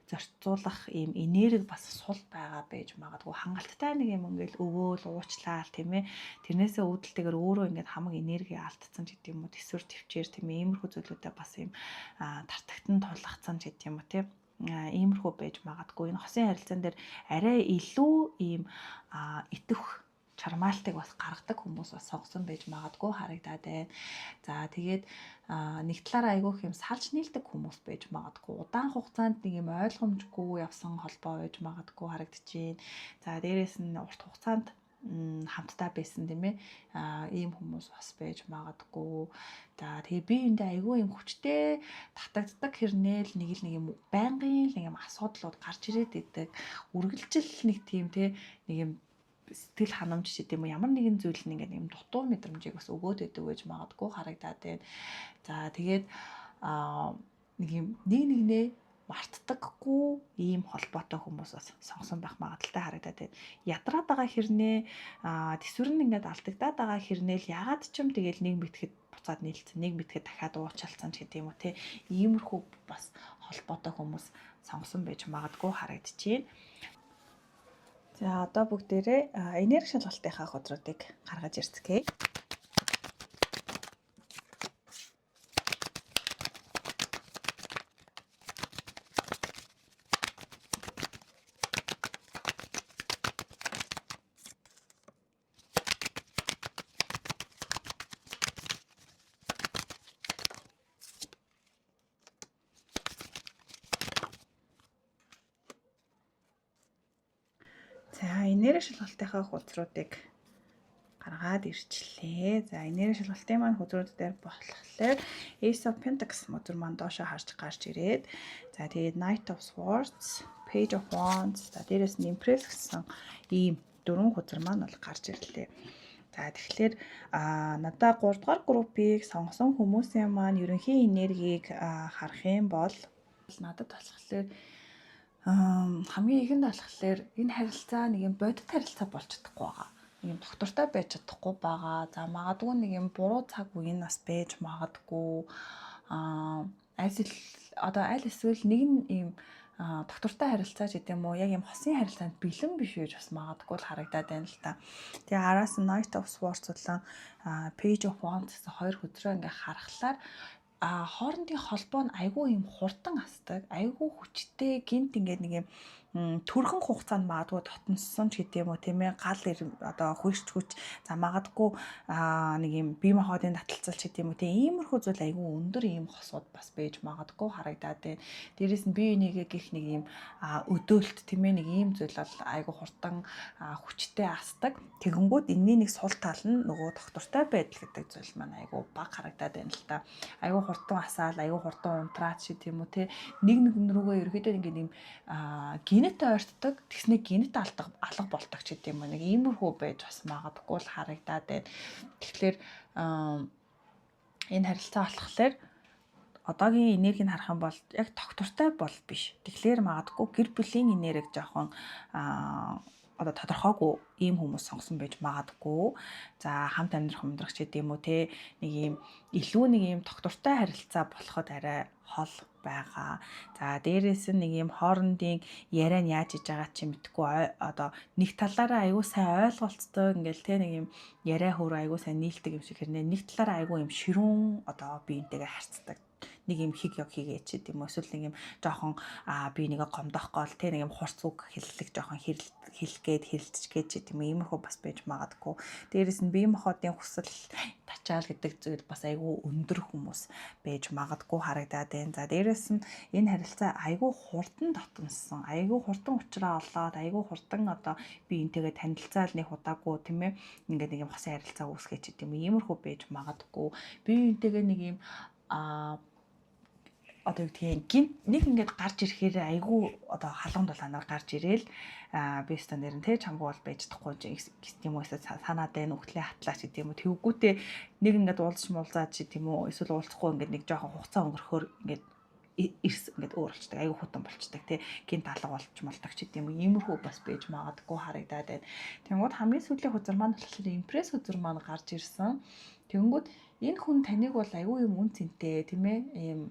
Speaker 1: зорцуулах ийм энерги бас сул байгаа байж магадгүй, хангалттай нэг юм ингээд өвөөл уучлаал тийм ээ тэрнээсээ үүдэлтэйгээр өөрөө ингээд хамаг энерги алдсан ч гэдэм үү, төсвөр төвчээр тийм ээ иймэрхүү зүйлүүдэд бас ийм тартагтан тулгацсан ч гэдэм үү тийм иймэрхүү байж магадгүй. Энэ хосын харилцаан дээр арай илүү ийм итвэх чармаалтыг бас гаргадаг хүмүүс бас сонгосон байж магадгүй харагдаад байна. За тэгээд нэг талаараа айгүйх юм салж нийлдэг хүмүүс байж магадгүй. Удаан хугацаанд нэг юм ойлгомжгүй явсан холбоо байж магадгүй харагдчихээн. За дээрэс нь урт хугацаанд хамтдаа байсан тийм ээ ийм хүмүүс бас байж магадгүй. За тэгээ би эндээ айгүй юм хүчтэй татагддаг хэрнээл нэг юм байнгын нэг юм асуудлууд гарч ирээд идэг. Үргэлжил нэг тийм тийм нэг юм сэтгэл ханамж гэдэг юм ямар нэгэн зүйл нь ингээд юм дутуу мэдрэмжийг бас өгөөд өгдөг гэж магадгүй харагдаад байна. За тэгээд нэг юм нэгнээ мартдаггүй ийм холбоотой хүмүүс бас сонгосон байх магадaltaй харагдаад байна. Ядраад байгаа хэрнээ төсвөр нь ингээд алдагдаад байгаа хэрнээл ягаад ч юм тэгэл нэг мэтгэд буцаад нийлцэн, нэг мэтгэд дахиад уучлалцсан ч гэдэг юм уу те. Иймэрхүү бас холбоотой хүмүүс сонгосон байж магадгүй харагдчихээн. За одоо бүгдээрээ энерги шалгалтынхаа хөзрүүдийг гаргаж ирцгээе. За энерги шалгалтынхаа хөзрүүдийг гаргаад ирчлээ. За энерги шалгалтын маань хөзрүүд дээр болохоор Ace of Pentacles хөзөр маань доошоо харж гарч ирээд за тэгээд Knight of Swords, Page of Wands, за дээрэс нь Empress гэсэн ийм дөрвөн хөзөр маань бол гарч ирлээ. За тэгэхээр надаа 3 дугаар группийг сонгосон хүмүүсийн маань ерөнхий энергийг харах юм бол надад болохоор хамгийн ихэнд болохоор энэ харилцаа нэг юм бодит харилцаа болж чадахгүй байгаа. Нэг юм доктортой байж чадахгүй байгаа. За магадгүй нэг юм буруу цаг үеийн нас байж магадгүй. Аль эсвэл нэг нь ийм доктортой харилцаа гэдэг юм уу яг юм хосын харилцаанд бэлэн биш байж бас магадгүй л харагдаад байна л та. Тэгээ араас нь Knight of Swords болон Page of Wands гэсэн хоёр хөдрөө ингээ харахаар хоорондын холбоо нь айгүй юм хурдан асдаг, айгүй хүчтэй гинт ингээд нэг юм төрхөн хугацаанд магадгүй дотноссон ч гэдэм үү тийм ээ гал хөрч хүч за магадгүй нэг юм бие махбодын таталцал ч гэдэм үү тийм иймэрхүү зүйл айгүй өндөр ийм хосууд бас байж магадгүй харагдаад байна. Дээрээс нь бие бинийгээ гих нэг юм өдөөлт тийм ээ нэг ийм зүйл бол айгүй хурдан хүчтэй асдаг. Тэгэнгүүт энэний нэг сул тал нь нөгөө доктортой байдал гэдэг зүйл маань айгүй бага харагдаад байна л та. Айгүй хурдан асаал, айгүй хурдан унтраад ч гэдэм үү тийм нэг рүүгээ ерөөдөө ингээд юм генетэ ойртдог, тэгснэ генет алга болдог ч гэдэм юм. Нэг иймэрхүү байж бас магадгүй л харагдаад байна. Тэгэхээр энэ харилцаа болохоор одоогийн энергийг харах юм бол яг доктортой бол биш. Тэгэхээр магадгүй гэр бүлийн энерги жоохон тодорхойгүй ийм хүмүүс сонгосон байж магадгүй. За хамт амьдрах ч гэдэм үү те нэг ийм илүү нэг ийм доктортой харилцаа болоход арай хол байгаа. За дээрээс нь нэг ийм хоорондын яриа нь яаж иж байгаа чи мэдгүй нэг талаараа аягүй сайн ойлголцдог ингээл те нэг ийм яриа хөр аягүй сайн нийлдэг юм шиг хэрнээ нэг талаараа аягүй ийм ширүүн биентэйгээ харьцдаг. нэг юм хиг яг хийгээч гэдэг юм уу эсвэл нэг юм жоохон би нэг гомдохгүй бол тэ нэг юм хурц үг хэллэг жоохон хэлгээд хэлцгээд ч гэдэг юм иймэрхүү бас байж магадгүй. Дээрээс нь бие махбодын хүсэл тачаал гэдэг зүйл бас айгүй өндөр хүмүүс байж магадгүй харагдаад байна. За дээрээс нь энэ харилцаа айгүй хурдан дотноссон, айгүй хурдан уучраа олоод, айгүй хурдан одоо би энтэйгээ танилцаал нэг удаагүй тийм ээ ингээд нэг юм хосын харилцаа үүсгэж гэдэг юм иймэрхүү байж магадгүй. Би энтэйгээ нэг юм одоо юу гэдгийг гинт нэг ингээд гарч ирэхээр айгүй одоо халуун дулаанаар гарч ирээл би өстө нэр нь тэ чамгүй бол байж чадахгүй гэдэг юм уу эсвэл санаад байна өгтлээ хатлаач гэдэг юм уу тэгвгүүтээ нэг ингээд уулзч муулзаад ч гэдэг юм уу эсвэл уулзахгүй ингээд нэг жоохон хугацаа өнгөрөхөөр ингээд эрс ингээд өөр болчдаг айгүй хутан болчдаг тий гинт алга болж молдог ч гэдэг юм уу иймэрхүү бас байж магадгүй харагдаад байна. Тэнгүүд хамгийн сүүлийн хөзөр маань болохоор импресс хөзөр маань гарч ирсэн. Тэнгүүд энэ хүн таныг бол аюу юм үн цэнтэй тийм ээ ийм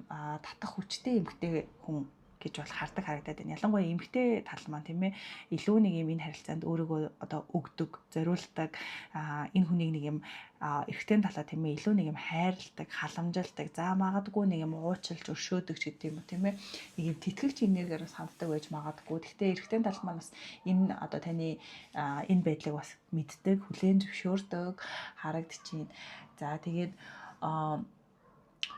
Speaker 1: татах хүчтэй эмгтэй хүн гэж бол хардаг харагдаад байна. Ялангуяа эмгтэй тал маань тийм ээ илүү нэг юм энэ харилцаанд өөрийгөө одоо өгдөг, зориулдаг энэ хүнийг нэг юм эрэгтэй талаа тийм ээ илүү нэг юм хайрладаг, халамжилдаг, за магадгүй нэг юм уучлж өршөөдөг ч гэдэг юм уу тийм ээ нэг юм тэтгэгч энергиээр бас ханддаг байж магадгүй. Гэхдээ эрэгтэй тал маань бас энэ одоо таны энэ байдлыг бас мэддэг, хүлээн зөвшөөрдөг харагдчихээн. За тэгээд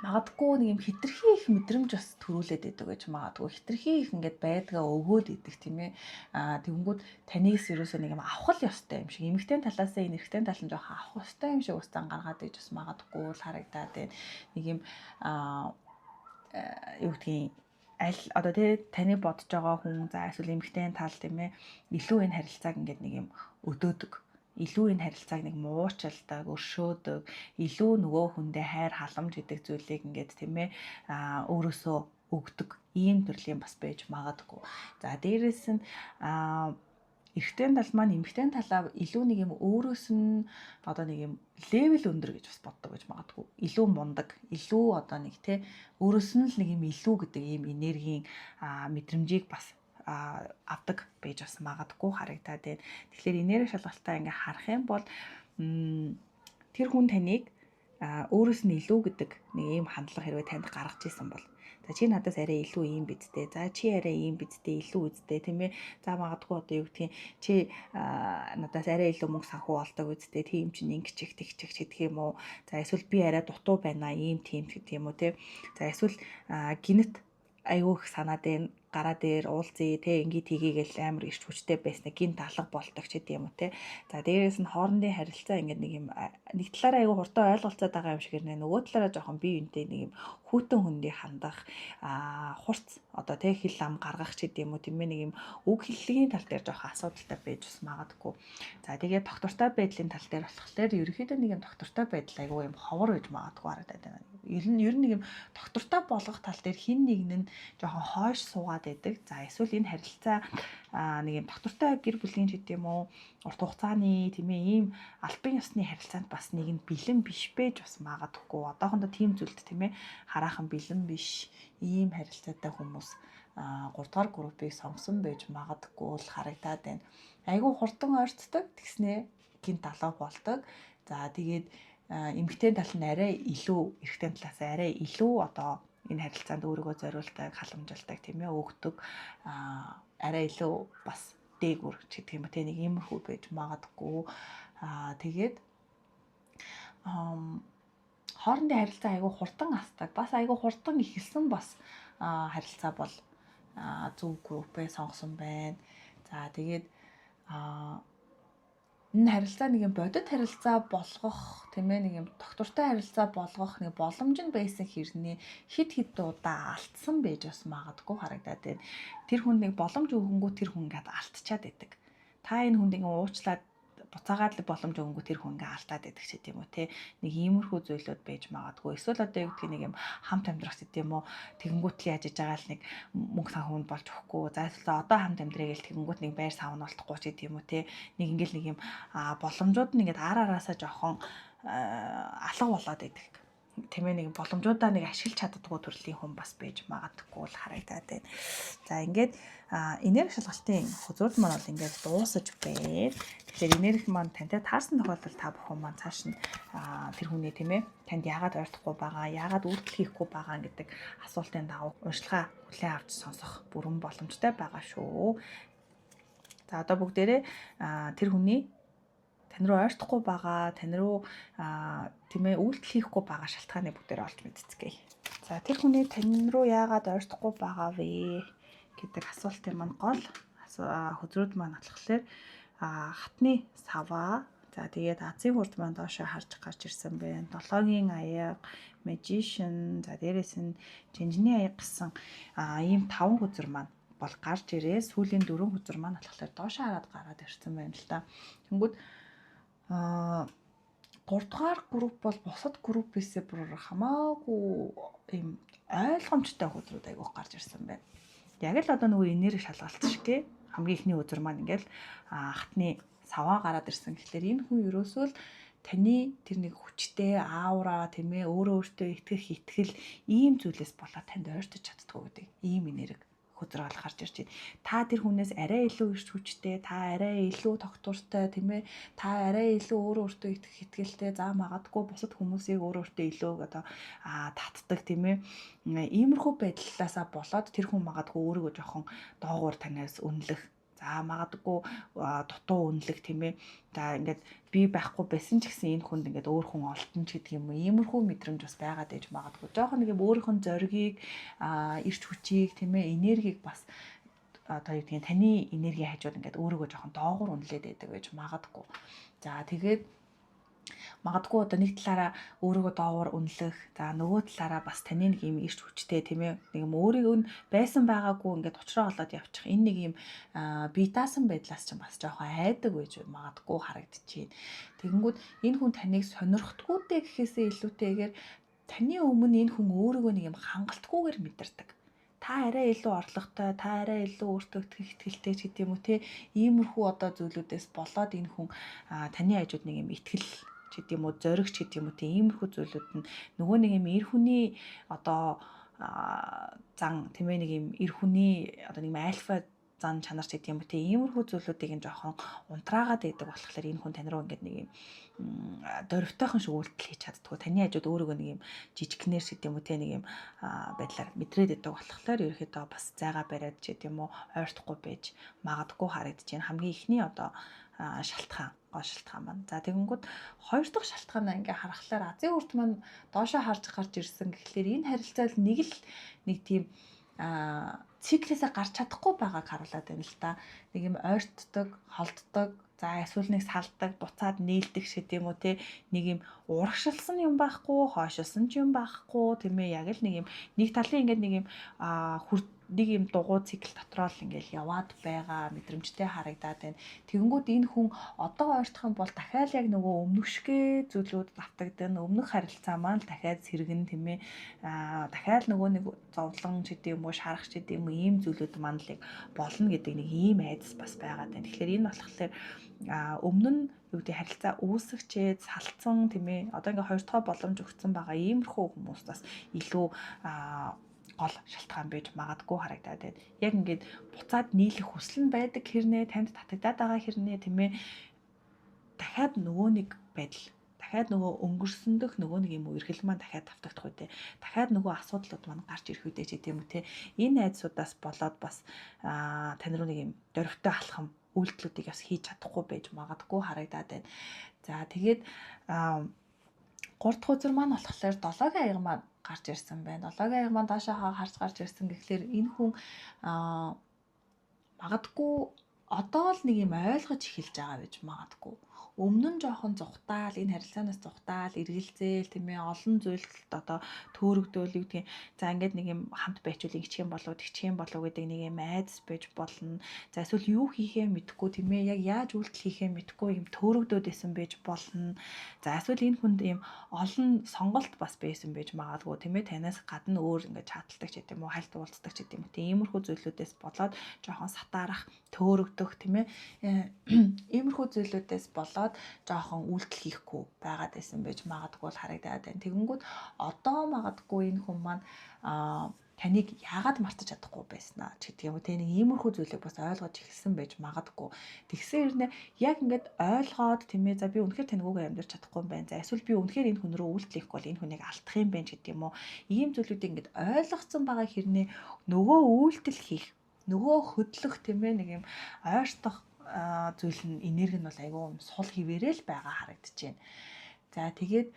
Speaker 1: магадгүй нэг юм хитрхи их мэдрэмж бас төрүүлээд байдаг гэж магадгүй хитрхи их ингээд байдгаа өгөөд идэг тийм ээ тэгэнгүүт танаас ерөөсөө нэг юм авах л ёстой юм шиг эмэгтэй талаасаа энэ эрэгтэй тал нь жоох авах ёстой юм шиг устан гаргаад иж бас магадгүй л харагдаад байна нэг юм юу гэдгийг аль одоо тий таны бодож байгаа хүн за эсвэл эмэгтэй тал тийм ээ илүү энэ харилцааг ингээд нэг юм өдөөдөг илүү энэ харилцааг нэг муучилдаг, өршөөдөг, илүү нөгөө хүндээ хайр халамж гэдэг зүйлийг ингээд тийм ээ өөрөөсөө өгдөг ийм төрлийн бас байж магадгүй. За дээрэс нь эрэгтэй тал маань эмэгтэй талаа илүү нэг юм өөрөөс нь одоо нэг юм левел өндөр гэж бас боддог гэж магадгүй. Илүү мундаг, илүү одоо нэг тий өөрөөс нь л нэг юм илүү гэдэг ийм энергийн мэдрэмжийг бас авдаг байж бас магадгүй харагдаад байна. Тэгэхээр энерги шалгалтаа ингээ харах юм бол тэр хүн таныг өөрөөс нь илүү гэдэг нэг ийм хандлага хэрвээ танд гаргаж исэн бол за чи надаас арай илүү ийм бидтэй. За чи арай ийм бидтэй илүү үздэй тийм ээ. За магадгүй одоо юу гэдгийг чи надаас арай илүү мөнгө санхүү олдог үздэй. Тийм чинь ингэчих тэгчих гэдэг юм уу. За эсвэл би арай дутуу байна ийм тийм гэдэг юм уу те. За эсвэл гинэт аюу их санаад байна гараа дээр уулзъя те ингээд хийгээл амар ирч хүчтэй байснаа гинт алга болдог ч гэдэг юм уу те. За дээрээс нь хоорондын харилцаа ингээд нэг юм нэг талаараа аюу хурдан ойлголцоод байгаа юм шиг нэ нөгөө талаараа жоохон бие биентэй нэг юм хүүтэн хүндий хандах хурц одоо те хил ам гаргах ч гэдэг юм уу тийм ээ нэг юм үг хэллэгийн тал дээр жоохон асуудалтай байж бас магадгүй. За тэгээд доктортой байдлын тал дээр болохоор ерөнхийдөө нэг юм доктортой байдал аюу юм ховор байж магадгүй харагдаад байна. Ер нь нэг юм доктортой болгох тал дээр хин нэг нь жоохон хойш суугаад байдаг. За эсвэл энэ харилцаа нэг юм доктортой гэр бүлийн ч гэдэм үү урт хугацааны тийм ээ ийм албан ёсны харилцаанд бас нэг нь бэлэн биш байж бас магадгүй. Одоохондоо тийм зүйлд тийм ээ хараахан бэлэн биш ийм харилцаатай хүмүүс 3 дугаар группыг сонгосон байж магадгүй л харагдаад байна. Айгүй хурдан ойрцдог тэгснээ гинт алга болдог. За тэгээд эмэгтэй тал нь арай илүү эрэгтэй талаас арай илүү одоо энэ харилцаанд өөрийгөө зориулдаг, халамжилдаг тийм ээ өгдөг арай илүү бас дээгүр ч гэдэг юм те нэг иймэрхүү байж магадгүй. Тэгээд хоорондын харилцаа айгүй хурдан асдаг. Бас айгүй хурдан ихэлсэн бас харилцаа бол зөв группээ сонгосон байна. За тэгээд энэ харилцаа нэг юм бодит харилцаа болгох тийм ээ нэг юм доктортой харилцаа болгох нэг боломж нь байсан хэрнээ хид удаа алдсан байж бас магадгүй харагдаад байна. Тэр хүн нэг боломж өгөнгүү тэр хүн ингээд алдчихад байдаг. Та энэ хүнд ингээд уучлаад буцаагаад л боломж өгөнгүү тэр хүн ингээд алдаад байдаг ч гэдэм үү те нэг иймэрхүү зүйлүүд байж магадгүй. Эсвэл одоо юу гэдгийг нэг юм хамт амьдрах гэдэм үү тэгэнгүүт л яаж иж байгаа л нэг мөнгө санхүүнд болж өгөхгүй. За эсвэл одоо хамт амьдрэх гэл тэгэнгүүт нэг байр савнуулахгүй ч гэдэм үү те нэг ингээл нэг юм боломжууд нь ингээд араасаа жоохон алга болоод байдаг. тэмээ нэг боломжуудаа нэг ашиглаж чаддаггүй төрлийн хүн бас байж магадгүй л харагдаад байна. За ингээд энерги шалгалтын хөзрүүд маань бол ингээд дуусаж байна. Тэгэхээр энерги маань тантай таарсан тохиолдолд та бүхэн маань цааш нь тэр хүний тэмээ танд яагаад ойртохгүй байгаа, яагаад үйлдэл хийхгүй байгаа гэдэг асуултын дагуу уншилгаа хүлээн авч сонсох бүрэн боломжтой байгаа шүү. За одоо бүгдээрээ тэр хүний тань руу ойртохгүй байгаа, тань руу тэмээ үйлдэл хийхгүй байгаа шалтгааныг бүгдээрээ олж мэдцгээе. За тэр хүний тань руу яагаад ойртохгүй байгаа вэ гэдэг асуултын маань гол хөзрүүд маань болохоор хатны саваа, за тэгээд азийн хурд маань доошоо харж гарч ирсэн байна. 7-гийн аяга, magician, за дээрээс нь жинжний аяга гэсэн ийм 5 хөзөр маань бол гарч ирээ. Сүүлийн 4 хөзөр маань болохоор доошоо хараад гараад ирсэн байна л та. Тэнгүүд 3 дугаар групп бол бусад группээсээ бүр хамаагүй ийм ойлгомжтой хөзрүүд айгүйх гарч ирсэн байна. Яг л одоо нөгөө энерги шалгалт шиг хамгийн ихний хөзөр маань ингээл хатны саваа гараад ирсэн. Тэгэхээр энэ хүн ерөөсөө л таны тэр нэг хүчтэй аура тийм ээ өөрөө өөртөө итгэл ийм зүйлээс болоод танд ойртож чаддгүй гэдэг ийм энерги хөзөр бол гарч ирж байна. Та тэр хүнээс арай илүү их хүчтэй, та арай илүү тогтвортой тийм ээ, та арай илүү өөрөө өөртөө итгэлтэй, за магадгүй бусад хүмүүсийг өөрөө өөртөө илүү одоо татдаг тийм ээ. Иймэрхүү байдлаасаа болоод тэр хүн магадгүй өөрийгөө жоохон доогуур танаас үнэлэх, за магадгүй дутуу үнэлэх тийм ээ. За ингээд би байхгүй байсан ч гэсэн энэ хүнд ингээд өөр хүн олдсон ч гэдэг юм уу. Иймэрхүү мэдрэмж бас байгаад ээж магадгүй. Жоохон нэг юм өөрийнх нь зоригийг, эрч хүчийг тийм ээ, энергийг бас одоо юу гэдгийг таны энерги хажууд ингээд өөрийгөө жоохон доогуур үнэлээд байдаг байж магадгүй. За тэгээд магадгүй одоо нэг талаараа өөрийгөө доовор үнэлэх, за нөгөө талаараа бас таны нэг юм эрч хүчтэй тийм ээ, нэг юм өөрийгөө нь байсан байгаагүй ингээд учраа олоод явчих. Энэ нэг юм бие даасан байдлаас ч бас жоохон айдаг байж магадгүй харагдчихээн. Тэгэнгүүт энэ хүн таныг сонирхдаггүйтэй гэхээсээ илүүтэйгээр таны өмнө энэ хүн өөрийгөө нэг юм хангалтгүйгээр мэдэрдэг. Та арай илүү орлоготой, та арай илүү өөртөө итгэлтэй ч гэдэг юм уу те. Иймэрхүү одоо зүйлүүдээс болоод энэ хүн таны хажууд нэг юм итгэл гэдэг юм уу, зоригч гэдэг юм уу тийм иймэрхүү зүйлүүд нь нөгөө нэг юм эр хүний одоо зан тийм ээ, нэг юм эр хүний одоо нэг юм альфа зан чанар гэдэг юм уу тийм иймэрхүү зүйлүүдийг нь жоохон унтраагаад байдаг болохоор энэ хүн тань руу ингээд нэг юм дөрвтойхон шиг үйлдэл хийж чаддгүй. Таны хажууд өөрийгөө нэг юм жижигнэр гэдэг юм уу тийм нэг юм байдлаар мэдрээд байдаг болохоор ерөөхдөө бас зайгаа бариад ч гэдэг юм уу ойртохгүй байж магадгүй харагдаж байна. Хамгийн ихний одоо шалтгаан, гол шалтгаан маань. За тэгэнгүүт хоёр дахь шалтгаанаа ингээ харахаар азийн урт маань доошоо харж гарч ирсэн гэхлээр энэ харилцаал нэг тийм циклээсээ гарч чадахгүй байгааг харуулад байна л да. Нэг юм ойртдог, холддог, за эсвэл нэг салдаг, буцаад нээлдэг шиг тийм үү те. Нэг юм урагшилсан юм байхгүй, хойшилсан ч юм байхгүй тийм ээ. Яг л нэг юм нэг талын ингээд нэг юм нэг юм дугуй цикл дотроо л ингээл яваад байгаа мэдрэмжтэй харагдаад байна. Тэгэнгүүт энэ хүн одоо ойртох юм бол дахиад яг нөгөө өмнөшгөө зүйлүүд давтагдана. Өмнөх харилцаа маань дахиад сэргэн тийм ээ. Дахиад нөгөө нэг зовлон ч гэдэг юм уу, шарах ч гэдэг юм уу, ийм зүйлүүд маань л болно гэдэг нэг ийм айдас бас байгаад байна. Тэгэхээр энэ болохоор өмнө нь юу гэдэг харилцаа үүсгчээд салцсан тийм ээ. Одоо ингээ хоёр дахь боломж өгсөн байгаа иймэрхүү хүмүүс бас илүү гол шалтгаан байж магадгүй харагдаад байна. Яг ингээд буцаад нийлэх хүсэл нь байдаг хэрнээ, танд татагдаад байгаа хэрнээ тийм ээ. Дахиад нөгөө нэг байдал, дахиад нөгөө өнгөрсөндөх нөгөө нэг юм үерхэл маань дахиад давтагдах үедээ, дахиад нөгөө асуудлууд маань гарч ирэх үедээ ч гэдэм үү те. Энэ айдсуудаас болоод бас тань руу нэг юм дөрвтэй алхам үйлдэлүүдийг бас хийж чадахгүй байж магадгүй харагдаад байна. За тэгээд 3 дахь үзэр маань болохоор 7-гийн аяга маань гарч ирсэн байна. 7-гийн аяга маань доошоо харж гарч ирсэн гэхлээр энэ хүн магадгүй одоо л нэг юм ойлгож эхэлж байгаа байж магадгүй. Өмнө нь жоохон зүхтаал, энэ харилцаанаас зүхтаал, эргэлзээл тийм ээ, олон зүйлд одоо төөрөгдөөл юу гэдгийг за ингээд нэг юм хамт байчвал ингэчих юм болов гэдэг нэг юм айдас байж болно. За эсвэл юу хийхээ мэдэхгүй тийм ээ, яг яаж үйлдэл хийхээ мэдэхгүй юм төөрөгдөөд байсан байж болно. За эсвэл энэ хүнд юм олон сонголт бас байсан байж магадгүй тийм ээ, танаас гадна өөр ингээд чаталдаг ч гэдэм үү, хальт уулздаг ч гэдэм үү, иймэрхүү зүйлүүдээс болоод жоохон сатаарах, төөрөгдөх тийм ээ, иймэрхүү зүйлүүдээс болоод болоод жоохон үйлдэл хийхгүй байгаад байсан байж магадгүй л харагдаад байна. Тэгэнгүүт одоо магадгүй энэ хүн маань таныг яагаад мартаж чадахгүй байснаа ч гэдэг юм уу. Тэ нэг иймэрхүү зүйлийг бас ойлгож эхэлсэн байж магадгүй. Тэгсэн хэрнээ яг ингээд ойлгоод тийм ээ за би үнэхээр таныг үгээр амьдарч чадахгүй юм байна. За эсвэл би үнэхээр энэ хүн рүү үйлдэл хийхгүй бол энэ хүнийг алдах юм байна ч гэдэг юм уу. Ийм зүйлүүдийг ингээд ойлгоцсон байгаа хэрнээ нөгөө үйлдэл хийх, нөгөө хөдлөх тийм ээ нэг юм ойртох зүйл нь энерги нь бол айгүй сул хിവэрэл байгаа харагдаж байна. За тэгээд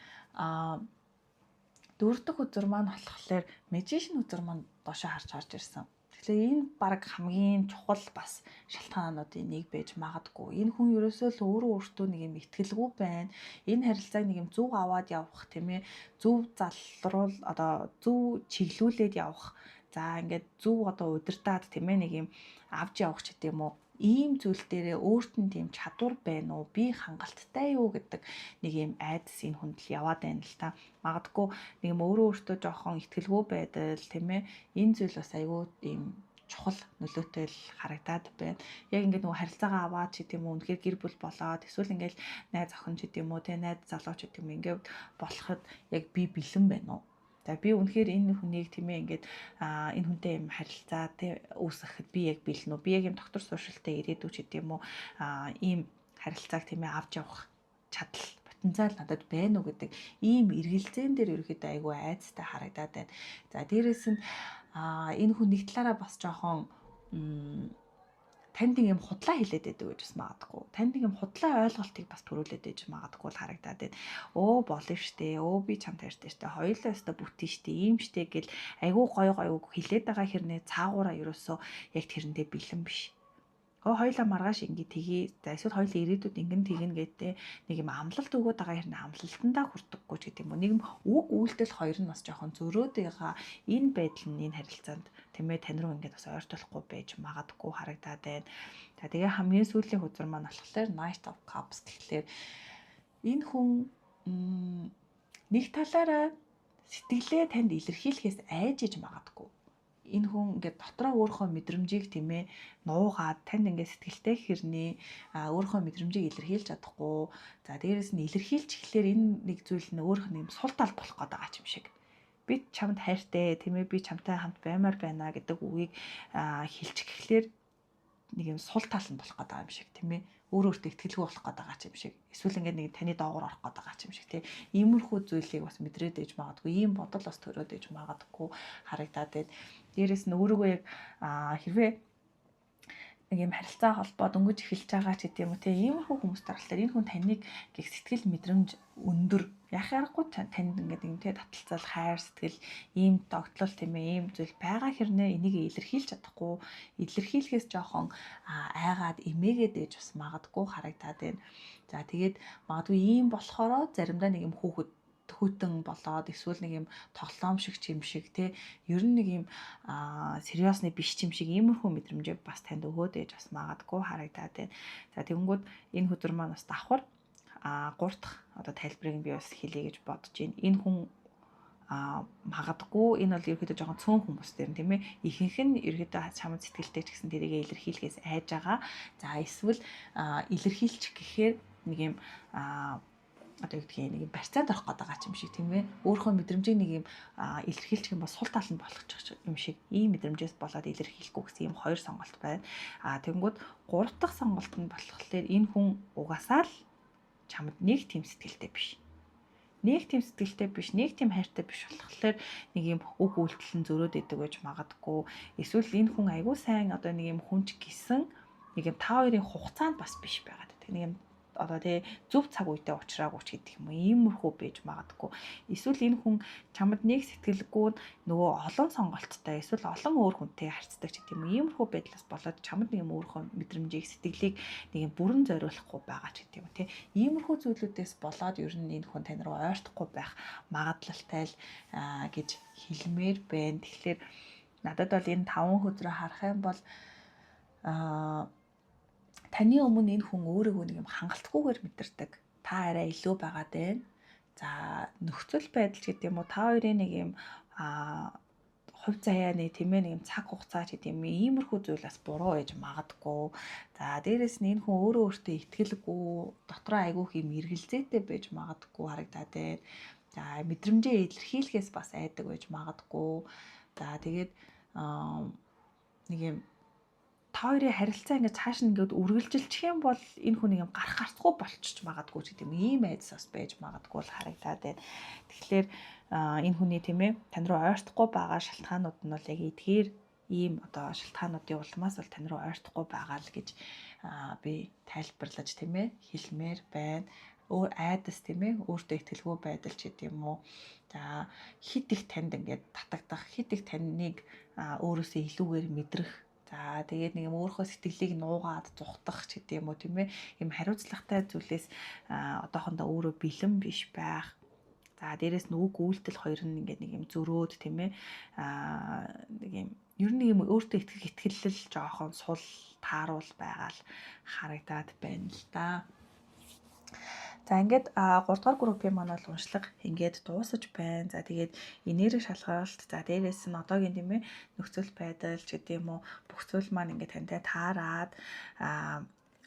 Speaker 1: дөрөв дэх үзүр маань болохоор magician үзүр маань доошоо харж ирсэн. Тэгэхээр энэ баг хамгийн чухал бас шалтгаануудын нэг байж магадгүй. Энэ хүн ерөөсөө л өөртөө нэг юм итгэлгүй байна. Энэ харилцааг нэг юм зөв аваад явах тийм ээ. Зөв залруулал одоо зөв чиглүүлээд явах. За ингээд зөв одоо удирдаад тийм ээ нэг юм авч явах ч гэдэм үү. Ийм зүйл дээрээ өөрт нь тийм чадвар байна уу? Би хангалттай юу гэдэг нэг юм айдас энэ хүнд л яваад байна л та. Магадгүй нэг юм өөртөө жоохон ихтгэлгүй байдал тийм ээ. Энэ зүйл бас айгүй ийм чухал нөлөөтэй л харагдаад байна. Яг ингээд нөгөө харилцаагаа аваад ч гэдэм үү үнэхээр гэр бүл болоод эсвэл ингээд найз охин ч гэдэм үү те найз залуу ч гэдэм үү ингээд болоход яг би бэлэн байна уу? За би үнэхээр энэ хүнийг тийм ээ ингээд энэ хүнтэй юм харилцаа тий үүсгэхэд би яг бэлэн үү? Би яг юм доктор сууршилтай ирээдүй ч гэдэм үү ийм харилцааг тийм ээ авч явах чадал потенциал надад байна уу гэдэг ийм эргэлзээн дээр ерөөхдөө айгүй айцтай харагдаад байна. За дээрэс нь энэ хүн нэг талаараа бас жоохон танд нэг юм худлаа хэлээд байдаг гэж бас магадгүй. Танд нэг юм худлаа ойлголтыг бас төрүүлээд байж магадгүй л харагдаад байна. Өө болно штэ. Өө би чамд хайртай штэ. Хоёулаа өстө бүтэн штэ. Ийм штэ гэл айгүй гоё хэлээд байгаа хэрнээ цаагаараа ерөөсөө яг тэрэндээ бэлэн биш. Хоёулаа маргааш ингэ тгий. За эсвэл хоёулаа ирээдүйд ингэн тэгнэ гэдэг нэг юм амлалт өгөөд байгаа хэрнээ амлалтандаа хүрдэггүй ч гэдэг юм уу. Нэг юм үг үйлдэл хоёр нь бас жоохон зөрөөд байгаа. Энэ байдал нь энэ харилцаанд тийм ээ тань руу ингээд бас ойртуулахгүй байж магадгүй харагдаад байна. За тэгээ хамгийн сүүлийн хөзөр маань болохоор Knight of Cups тэгэхээр энэ хүн нэг талаараа сэтгэлээ танд илэрхийлэхээс айж иж магадгүй. Энэ хүн ингээд дотроо өөрийнхөө мэдрэмжийг тийм ээ нуугаад танд ингээд сэтгэлтэй хэрнээ өөрийнхөө мэдрэмжийг илэрхийлж чадахгүй. За дээрэс нь илэрхийлж эхлэхээр энэ нэг зүйл нь өөрөх нь юм сул тал болох гээд байгаа юм шиг. Би чамд хайртай тийм ээ би чамтай хамт баймаар байна гэдэг үгийг хэлчих гэхлээр нэг юм сул тал нь болох гээд байгаа юм шиг тийм ээ. Өөртөө ихтгэлгүй болох гээд байгаа юм шиг. Эсвэл ингээд нэг таны доогоор орох гээд байгаа юм шиг тийм. Иймэрхүү зүйлийг бас мэдрээд ээж магадгүй. Ийм бодол бас төрөөд ээж магадгүй харагдаад байна. Дээрээс нь өөрийгөө яг хэрвээ нэг юм харилцаа холбоо дөнгөж эхэлж байгаа ч гэдэм үү те иймэрхүү хүмүүс тарлаар энэ хүн таныг гих сэтгэл мэдрэмж өндөр яах аргагүй танд ингээд юм те таталцал хайр сэтгэл ийм тогтлол тийм ээ ийм зүйл байгаа хэрнээ энийг илэрхийлж чадахгүй илэрхийлэхээс жоохон айгаад эмээгээд ээж бас магадгүй харагдаад байна. За тэгээд магадгүй ийм болохоро заримдаа нэг юм хөтөн болоод эсвэл нэг юм тоглоом шиг юм шиг те ер нь нэг юм сериосны биш юм шиг иймэрхүү мэдрэмжийг бас танд өгөөд ээж бас магадгүй харагдаад байна. За тэгэнгүүт энэ хөдөр маань бас давхар 3 дахь одоо тайлбарыг би бас хэлье гэж бодож байна. Энэ хүн магадгүй энэ бол ерөөдөө жоохон цөөн хүмүүс дээр тийм ээ ихэнх нь ерөөдөө чамд сэтгэлтэй ч гэсэн тэрийг илэрхийлэхээс айж байгаа. За эсвэл илэрхийлчих гэхээр нэг юм одоо гэдгийг нэг барьцаанд орох гээд байгаа юм шиг тийм ээ өөрийнхөө мэдрэмжийг нэг юм илэрхийлчих юм бол сул тал нь болгочих юм шиг ийм мэдрэмжээс болоод илэрхийлэхгүй гэсэн юм хоёр сонголт байна. Тэгэнгүүт 3 дахь сонголт нь болохоор энэ хүн угаасаа л чамд нэг тийм сэтгэлтэй биш. Нэг тийм сэтгэлтэй биш, нэг тийм хайртай биш болохоор нэг юм үг үйлдэл нь зөрөөд идэг гэж магадгүй. Эсвэл энэ хүн айгүй сайн одоо нэг юм хүнч гисэн нэг юм та хоёрын хугацаанд бас биш байгаад байдаг. Нэг юм одоо тий зөв цаг үедээ уучраагүй ч гэдэг юм уу иймэрхүү байж магадгүй. Эсвэл энэ хүн чамд нэг сэтгэлгүй нөгөө олон сонголттой эсвэл олон өөр хүнтэй харьцдаг ч гэдэг юм уу иймэрхүү байдлаас болоод чамд нэг юм өөрийнхөө мэдрэмжийг сэтгэлийг нэг юм бүрэн зориулахгүй байгаа ч гэдэг юм уу тий иймэрхүү зүйлүүдээс болоод ер нь энэ хүн тань руу ойртохгүй байх магадлалтай л гэж хэлмээр байна. Тэгэхээр надад бол энэ 5 хөдрөө харах юм бол таны өмнө энэ хүн өөрийгөө нэг юм хангалтгүйгээр мэдэрдэг. Та арай илүү байгаад байна. За нөхцөл байдал гэдэг юм уу та хоёрын нэг юм хувь заяаны тийм ээ нэг юм цаг хугацаа ч гэдэм иймэрхүү зүйл бас буруу байж магадгүй. За дээрэс нь энэ хүн өөрөө өөртөө итгэлгүй, дотроо айгүйх юм эргэлзээтэй байж магадгүй харагдаад байна. За мэдрэмжээ илэрхийлэхээс бас айдаг байж магадгүй. За тэгээд нэг юм та хоёрын харилцаа ингээд цааш нь ингээд үргэлжилчих юм бол энэ хүн юм гарах гарцгүй болчих магадгүй ч гэдэм ийм айдас бас байж магадгүй л харагдаад байна. Тэгэхээр энэ хүний тийм ээ тань руу ойртохгүй байгаа шалтгаанууд нь бол яг эдгээр ийм одоо шалтгаануудын улмаас бол тань руу ойртохгүй байгаа л гэж би тайлбарлаж тийм ээ хэлмээр байна. Өөр айдас тийм ээ өөртөө итгэлгүй байдал ч гэдэм үү. За хит их танд ингээд татагдах, хит их таныг өөрөөсөө илүүгээр мэдрэх. За тэгээд нэг юм өөрийнхөө сэтгэлийг нуугаад зүхтах ч гэдэм үү тийм ээ. Ийм хариуцлагатай зүйлээс одоохондоо өөрөө бэлэн биш байх. За дээрэс нь үг үйлдэл хоёр нь ингээд нэг юм зөрөөд тийм ээ. Нэг юм ер нь юм өөртөө итгэлэл жоохон сул тааруул байгаа л харагдаад байна л да. За ингээд 3 дугаар группийн маань бол уншлага ингээд дуусаж байна. За тэгээд энерги шалгалт за дээрээс нь одоогийн тийм ээ нөхцөл байдал ч гэдэм үү бүх зүйл маань ингээд тантай таарад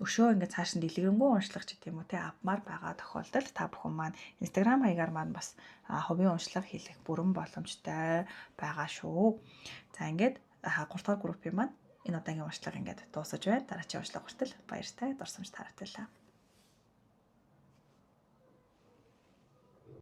Speaker 1: өшөө ингээд цааш нь дэлгэрэнгүй уншлага ч гэдэм үү те авмаар байгаа тохиолдолд та бүхэн маань Instagram хаягаар маань бас хувийн уншлага хийх бүрэн боломжтой байгаа шүү. За ингээд 3 дугаар группийн маань энэ удаагийн уншлага ингээд дуусаж байна. Дараагийн уншлага хүртэл баяртай дурсамж таартай.